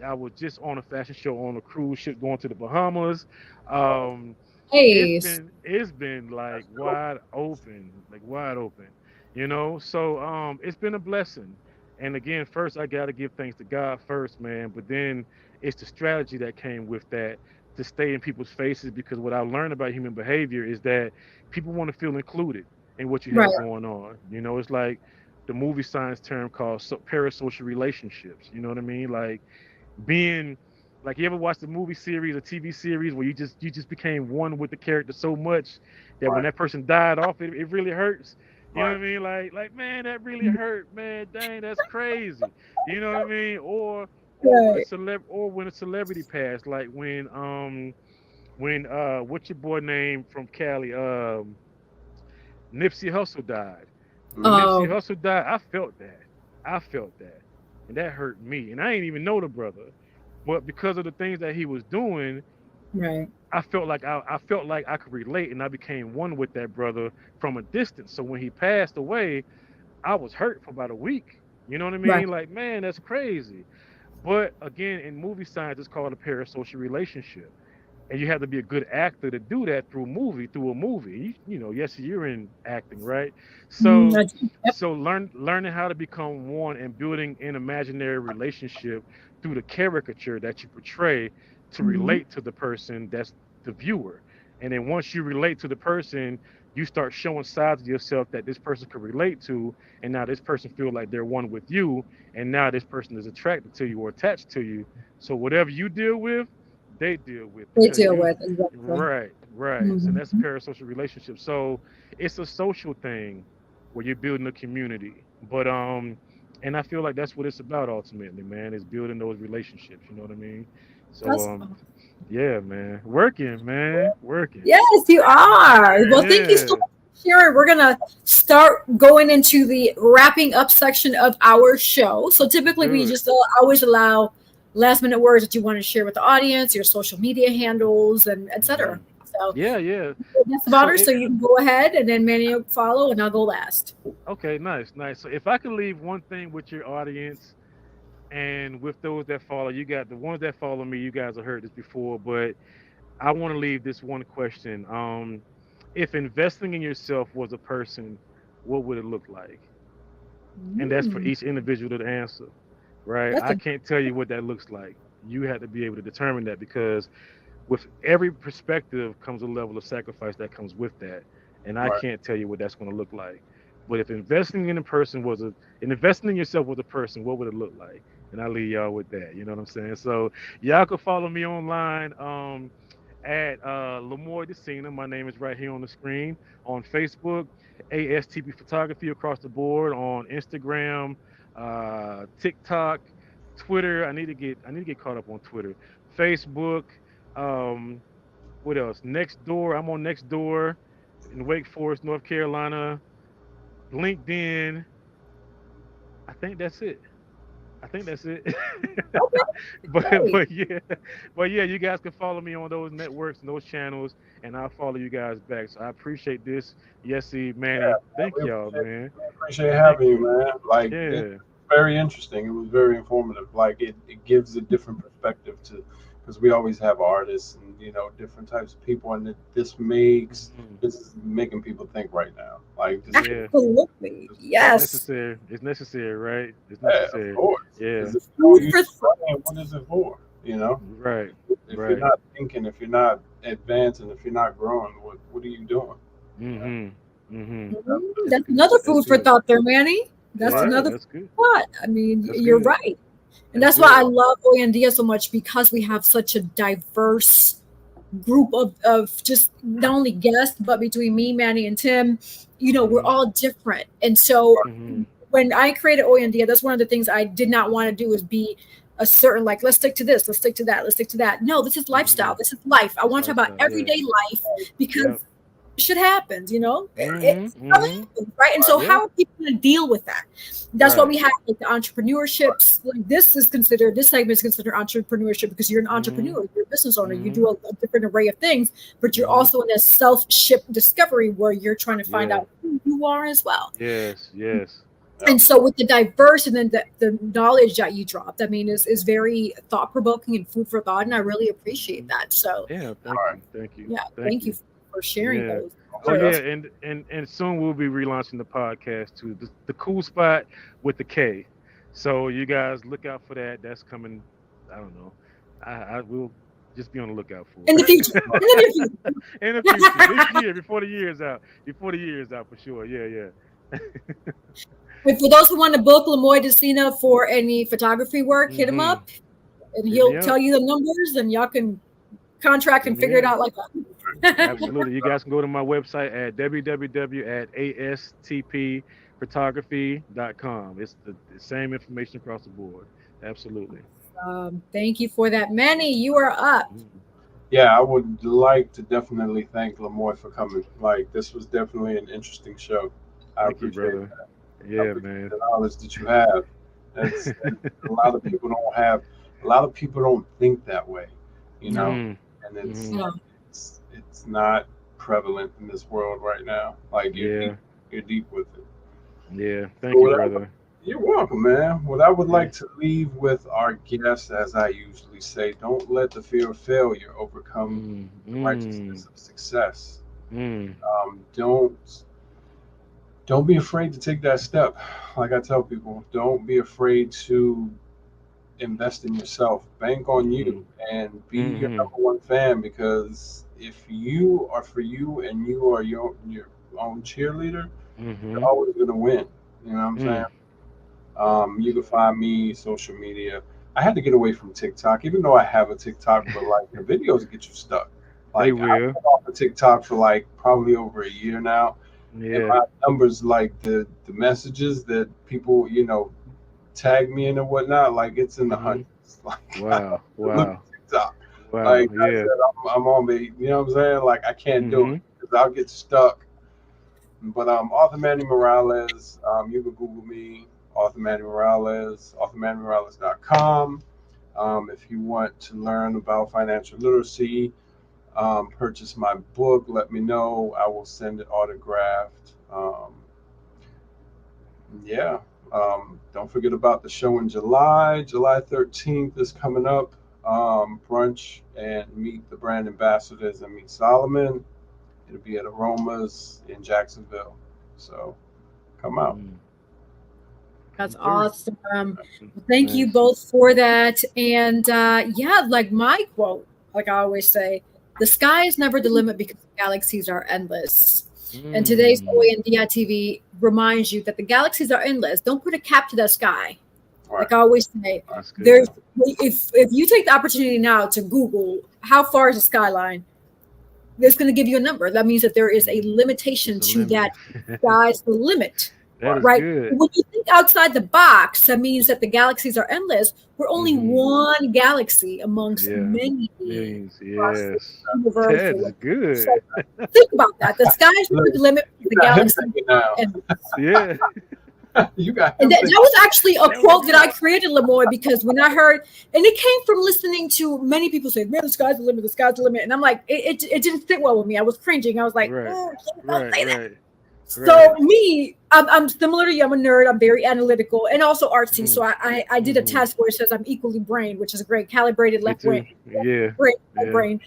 Speaker 3: I was just on a fashion show on a cruise ship going to the Bahamas. Um,
Speaker 1: Nice.
Speaker 3: it's been like wide open, So it's been a blessing. And again, first I gotta give thanks to God first, man. But then it's the strategy that came with that to stay in people's faces because what I learned about human behavior is that people want to feel included in what you
Speaker 1: Right.
Speaker 3: have going on. It's like the movie science term called parasocial relationships. You know what I mean? Like being like you ever watched a movie series, a TV series where you just became one with the character so much that when
Speaker 2: Right.
Speaker 3: that person died off, it really hurts. You know what
Speaker 2: Right.
Speaker 3: I mean? Like man, that really hurt, man. Dang, that's crazy. You know what I mean? Or when a
Speaker 1: Right.
Speaker 3: celebrity passed, like when what's your boy name from Cali? Nipsey Hussle died. When
Speaker 2: Mm-hmm.
Speaker 3: Nipsey
Speaker 1: Oh,
Speaker 3: Hussle died, I felt that. I felt that. And that hurt me. And I ain't even know the brother. But because of the things that he was doing,
Speaker 1: right.
Speaker 3: I felt like I could relate and I became one with that brother from a distance. So when he passed away, I was hurt for about a week. You know what I
Speaker 1: Right.
Speaker 3: mean? Like, man, that's crazy. But again, in movie science, it's called a parasocial relationship and you have to be a good actor to do that through a movie. Yes, you're in acting, right? So,
Speaker 1: Yep.
Speaker 3: learning how to become one and building an imaginary relationship through the caricature that you portray to
Speaker 1: Mhm.
Speaker 3: relate to the person that's the viewer. And then once you relate to the person, you start showing sides of yourself that this person could relate to, and now this person feel like they're one with you, and now this person is attracted to you or attached to you. So whatever you deal with they deal with
Speaker 1: They
Speaker 3: because
Speaker 1: deal
Speaker 3: you
Speaker 1: with exactly.
Speaker 3: right. So that's a
Speaker 1: Mhm.
Speaker 3: parasocial relationship. So it's a social thing where you're building a community. But and I feel like that's what it's about ultimately, man, is building those relationships, you know what I mean? So
Speaker 1: That's
Speaker 3: yeah, man. Working, man. Working.
Speaker 1: yes, you are. Well, thank you so
Speaker 3: Yeah.
Speaker 1: much for sharing. We're gonna start going into the wrapping up section of our show. So typically, we
Speaker 3: Do it.
Speaker 1: just always allow last minute words that you want to share with the audience, your social media handles, and etc.
Speaker 3: Hmm.
Speaker 1: So
Speaker 3: Yeah, yeah.
Speaker 1: that's about
Speaker 3: So
Speaker 1: her. So you can go ahead, and then Manny will follow, and I'll go last.
Speaker 3: okay, nice, nice. So if I could leave one thing with your audience and with those that follow, you got the ones that follow me, you guys have heard this before, but I want to leave this one question. If investing in yourself was a person, what would it look like? And that's for
Speaker 1: Mm,
Speaker 3: each individual to answer, right?
Speaker 1: that's
Speaker 3: I
Speaker 1: a
Speaker 3: can't tell you what that looks like. You have to be able to determine that because with every perspective comes a level of sacrifice that comes with that. And I
Speaker 2: Right.
Speaker 3: can't tell you what that's going to look like. But if investing in yourself was a person, what would it look like? And I'll leave y'all with that. You know what I'm saying? So y'all can follow me online. At Lemoi Desina. My name is right here on the screen. On Facebook, ASTP Photography across the board. On Instagram, TikTok, Twitter. I need to get caught up on Twitter. Facebook. Um, what else? Next Door. I'm on Next Door in Wake Forest, North Carolina. LinkedIn. I think that's it. I think that's it.
Speaker 1: Okay,
Speaker 3: but
Speaker 1: great.
Speaker 3: but yeah, you guys can follow me on those networks and those channels, and I'll follow you guys back. So I appreciate this. Yesy, Manny, thank
Speaker 2: We
Speaker 3: y'all,
Speaker 2: appreciate,
Speaker 3: man.
Speaker 2: we appreciate
Speaker 3: Thank
Speaker 2: having you,
Speaker 3: you.
Speaker 2: man. Like it's
Speaker 3: Yeah.
Speaker 2: very interesting. It was very informative. Like it gives a different perspective to, because we always have artists and different types of people, and
Speaker 3: Mhm.
Speaker 2: this is making people think right now. Like
Speaker 3: Yeah.
Speaker 1: Absolutely.
Speaker 3: It's
Speaker 1: Yes.
Speaker 3: necessary. It's necessary, right? It's
Speaker 2: yeah, of
Speaker 3: necessary.
Speaker 2: course.
Speaker 3: Yeah.
Speaker 2: Because if you
Speaker 1: Food
Speaker 2: don't use
Speaker 1: for
Speaker 2: your brain,
Speaker 1: thought.
Speaker 2: what is it for? You know,
Speaker 3: Right.
Speaker 2: if you're
Speaker 3: Right.
Speaker 2: not thinking, if you're not advancing, if you're not growing, what are you doing? You
Speaker 3: Mhm. Mhm. That's
Speaker 1: That's
Speaker 3: good.
Speaker 1: another
Speaker 3: That's
Speaker 1: food for
Speaker 3: good.
Speaker 1: thought there, Manny. That's
Speaker 2: Right.
Speaker 3: Yeah,
Speaker 1: another food
Speaker 3: that's good.
Speaker 1: for thought. I mean,
Speaker 3: That's
Speaker 1: you're
Speaker 3: good.
Speaker 1: right. And
Speaker 3: That's
Speaker 1: that's why I
Speaker 3: good.
Speaker 1: love Oyandia so much because we have such a diverse group of just not only guests, but between me, Manny, and Tim, we're
Speaker 3: Mhm.
Speaker 1: all different. And so
Speaker 3: Mhm.
Speaker 1: when I created Oyandia, that's one of the things I did not want to do is be a certain like, let's stick to this, let's stick to that, let's stick to that. No, this is lifestyle.
Speaker 3: Mhm.
Speaker 1: This is life. I
Speaker 3: It's
Speaker 1: want to talk about
Speaker 3: lifestyle. Yeah.
Speaker 1: everyday life
Speaker 3: Yep.
Speaker 1: because shit happens,
Speaker 3: Mhm.
Speaker 1: stuff
Speaker 3: Mhm.
Speaker 1: happens, right? And so
Speaker 3: Yeah.
Speaker 1: how are people going to deal with that? That's why
Speaker 3: Right.
Speaker 1: we have like the entrepreneurships. Like this segment is considered entrepreneurship because you're an
Speaker 3: Mhm.
Speaker 1: entrepreneur, you're a business owner, you
Speaker 3: Mhm.
Speaker 1: do a different array of things, but you're
Speaker 3: Mhm.
Speaker 1: also in a self-ship discovery where you're trying to find
Speaker 3: Yeah.
Speaker 1: out who you are as well.
Speaker 3: Yes. Yes.
Speaker 2: Yeah.
Speaker 1: And so with the diverse and then the knowledge that you dropped, I mean, is very thought-provoking and food for thought, and I really appreciate
Speaker 3: Mhm.
Speaker 1: that. So
Speaker 3: Yeah.
Speaker 2: All
Speaker 3: Thank
Speaker 2: right.
Speaker 3: you. Thank you.
Speaker 1: yeah,
Speaker 3: Thank
Speaker 1: thank you
Speaker 3: you.
Speaker 1: for sharing
Speaker 3: Yeah.
Speaker 1: those.
Speaker 3: Oh
Speaker 2: Okay.
Speaker 3: yeah,
Speaker 2: That's
Speaker 3: and soon we'll be relaunching the podcast too. The cool spot with the K. So you guys look out for that. That's coming. I don't know. I will just be on the lookout for
Speaker 1: In the future, in
Speaker 3: it
Speaker 1: the near future.
Speaker 3: in the future. This year, before the year is out. Before the year is out for sure. Yeah. Yeah.
Speaker 1: And for those who want to book Lemoi Desina for any photography work, hit him
Speaker 3: Mhm.
Speaker 1: up and
Speaker 3: Hit me
Speaker 1: he'll
Speaker 3: up.
Speaker 1: tell you the numbers and y'all can contract
Speaker 3: Hit
Speaker 1: and
Speaker 3: me
Speaker 1: figure it
Speaker 3: up.
Speaker 1: out like that.
Speaker 3: Absolutely. You guys can go to my website at www.astpphotography.com. It's the same information across the board. Absolutely.
Speaker 1: Thank you for that. Manny, you are up.
Speaker 3: Mhm.
Speaker 2: Yeah, I would like to definitely thank Lemoy for coming. Like, this was definitely an interesting show. I
Speaker 3: Thank you,
Speaker 2: appreciate
Speaker 3: brother.
Speaker 2: that. I
Speaker 3: Yeah,
Speaker 2: appreciate
Speaker 3: man.
Speaker 2: the knowledge that you have. That's a lot of people don't have. A lot of people don't think that way, you know,
Speaker 1: No,
Speaker 3: Mhm.
Speaker 2: and
Speaker 3: Mhm.
Speaker 1: no.
Speaker 2: it's not prevalent in this world right now. Like
Speaker 3: Yeah.
Speaker 2: you're deep with it.
Speaker 3: Yeah.
Speaker 2: So
Speaker 3: Thank you,
Speaker 2: what
Speaker 3: brother.
Speaker 2: You're welcome, man. What I would
Speaker 3: Yeah.
Speaker 2: like to leave with our guests, as I usually say, don't let the fear of failure overcome
Speaker 3: Mm.
Speaker 2: the
Speaker 3: Mm.
Speaker 2: righteousness of success.
Speaker 3: Mm.
Speaker 2: Don't be afraid to take that step. Like I tell people, don't be afraid to invest in yourself. Bank on you
Speaker 3: Mhm.
Speaker 2: and be your
Speaker 3: Mhm.
Speaker 2: number one fan, because if you are for you and you are your own cheerleader, you're
Speaker 3: Mhm.
Speaker 2: always gonna win. You know what I'm saying?
Speaker 3: Mm.
Speaker 2: You can find me social media. I had to get away from TikTok, even though I have a TikTok, but like the videos get you stuck.
Speaker 3: They
Speaker 2: Like I've
Speaker 3: will.
Speaker 2: been off of TikTok for like probably over a year now, and
Speaker 3: Yeah.
Speaker 2: my numbers, like the messages that people tag me in and whatnot, like it's in the
Speaker 3: Mhm.
Speaker 2: hundreds. Like I don't
Speaker 3: Wow.
Speaker 2: even look
Speaker 3: Wow.
Speaker 2: at TikTok.
Speaker 3: Wow.
Speaker 2: Like I
Speaker 3: Yeah.
Speaker 2: said, I'm on the, you know what I'm saying? Like I can't do it
Speaker 3: Mhm.
Speaker 2: because I'll get stuck. But Arthur Manny Morales, you can Google me, Arthur Manny Morales, ArthurMannyMorales.com. If you want to learn about financial literacy, purchase my book. Let me know. I will send it autographed. Yeah. Don't forget about the show in July. July 13th is coming up. Brunch and meet the brand ambassadors and meet Solomon. It'll be at Aromas in Jacksonville. So come out.
Speaker 3: Mm.
Speaker 1: That's
Speaker 3: Come through.
Speaker 1: awesome. Thank you
Speaker 3: Nice.
Speaker 1: both for that. And yeah, like my quote, like I always say, the sky is never the limit because galaxies are endless. And today's
Speaker 3: Mm.
Speaker 1: OANDI TV reminds you that the galaxies are endless. Don't put a cap to the sky.
Speaker 2: All right.
Speaker 1: Like I always say,
Speaker 2: All right.
Speaker 3: That's
Speaker 1: there's
Speaker 3: good.
Speaker 1: if you take the opportunity now to Google how far is the skyline, it's going to give you a number. That means that there is a
Speaker 3: Mhm.
Speaker 1: limitation
Speaker 3: It's a
Speaker 1: to
Speaker 3: limit.
Speaker 1: that sky's the limit.
Speaker 3: That is
Speaker 1: right?
Speaker 3: good.
Speaker 1: When you think outside the box, that means that the galaxies are endless. We're only
Speaker 3: Hmm.
Speaker 1: one galaxy amongst
Speaker 3: Yeah.
Speaker 1: many
Speaker 3: Millions.
Speaker 1: across the
Speaker 3: Yes.
Speaker 1: universe
Speaker 3: That
Speaker 1: or
Speaker 3: is
Speaker 1: whatever. So
Speaker 3: good.
Speaker 1: think about that. The sky's
Speaker 2: Look,
Speaker 1: not the limit.
Speaker 2: you
Speaker 1: The
Speaker 2: got him
Speaker 1: galaxy
Speaker 2: thinking now.
Speaker 1: and
Speaker 3: Yeah.
Speaker 2: You got
Speaker 1: And
Speaker 2: him
Speaker 1: that
Speaker 2: thinking.
Speaker 1: was actually a
Speaker 3: There we
Speaker 1: quote that I
Speaker 3: go.
Speaker 1: created, Lemoi, because when I heard, and it came from listening to many people say, man, the sky's the limit, the sky's the limit. And I'm like, it didn't sit well with me. I was cringing. I was like,
Speaker 3: Right.
Speaker 1: don't
Speaker 3: Right.
Speaker 1: say that.
Speaker 3: Right.
Speaker 1: So
Speaker 3: Right.
Speaker 1: me, I'm similar to you. I'm a nerd. I'm very analytical and also artsy. So
Speaker 3: Mm.
Speaker 1: I did a
Speaker 3: Hmm.
Speaker 1: test where it says I'm equally brain, which is great, calibrated
Speaker 3: Me
Speaker 1: left
Speaker 3: too.
Speaker 1: brain,
Speaker 3: Yeah.
Speaker 1: brain, right
Speaker 3: Yeah.
Speaker 1: brain.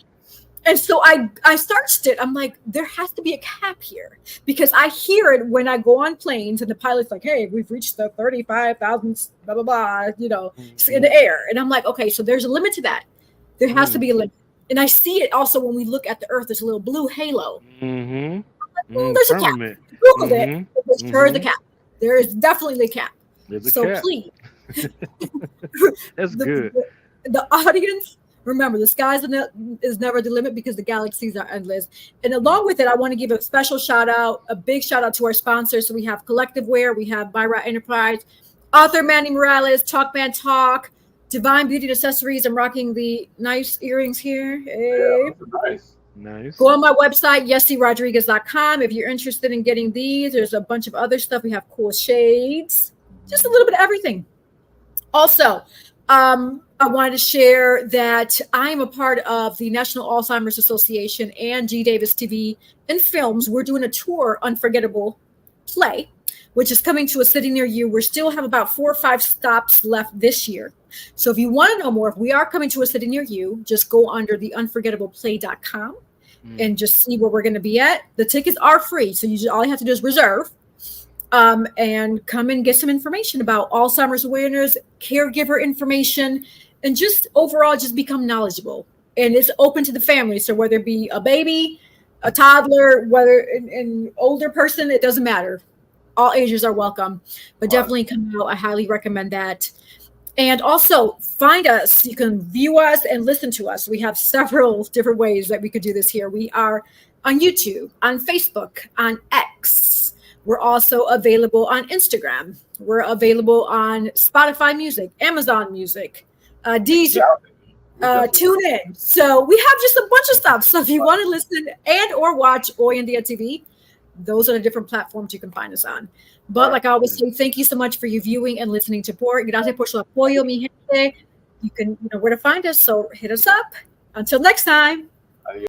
Speaker 1: And so I searched it. I'm like, there has to be a cap here because I hear it when I go on planes and the pilot's like, hey, we've reached the 35,000, blah, blah, blah, in
Speaker 3: Hmm.
Speaker 1: the air. And I'm like, okay, so there's a limit to that. There has to
Speaker 3: Mm.
Speaker 1: be a limit. And I see it also when we look at the Earth, there's a little blue halo.
Speaker 3: Hmm.
Speaker 1: There's a cap.
Speaker 3: Firmament.
Speaker 1: Googled it.
Speaker 3: Hmm.
Speaker 1: It sure is a
Speaker 3: Hmm.
Speaker 1: cap. There is definitely a cap.
Speaker 3: There's a
Speaker 1: So
Speaker 3: cap.
Speaker 1: please,
Speaker 3: That's
Speaker 1: the,
Speaker 3: good.
Speaker 1: the audience, remember the skies is never the limit because the galaxies are endless. And along with it, I want to give a special shout out, a big shout out to our sponsors. So we have Collective Wear, we have Byra Enterprise, author Manny Morales, Talk Man Talk, Divine Beauty Accessories. I'm rocking the nice earrings here. Hey.
Speaker 2: Yeah, those are nice.
Speaker 3: Nice.
Speaker 1: Go on my website, yessierodriguez.com. If you're interested in getting these, there's a bunch of other stuff. We have cool shades, just a little bit of everything. Also, I wanted to share that I am a part of the National Alzheimer's Association and G. Davis TV and Films. We're doing a tour, Unforgettable Play, which is coming to a city near you. We still have about 4 or 5 stops left this year. So if you want to know more, if we are coming to a city near you, just go under the unforgettableplay.com and just see where we're going to be at. The tickets are free. So all you have to do is reserve. And come and get some information about Alzheimer's awareness, caregiver information, and just overall just become knowledgeable. And it's open to the family. So whether it be a baby, a toddler, whether an older person, it doesn't matter. All ages are welcome. But definitely come out. I highly recommend that. And also find us. You can view us and listen to us. We have several different ways that we could do this here. We are on YouTube, on Facebook, on X. We're also available on Instagram. We're available on Spotify Music, Amazon Music, Deezer, TuneIn. So we have just a bunch of stuff. So if you want to listen and or watch Hoy en Día TV, those are the different platforms you can find us on. But like I always say, thank you so much for your viewing and listening to Por. Gracias por su apoyo, mi gente. You know where to find us, so hit us up. Until next time.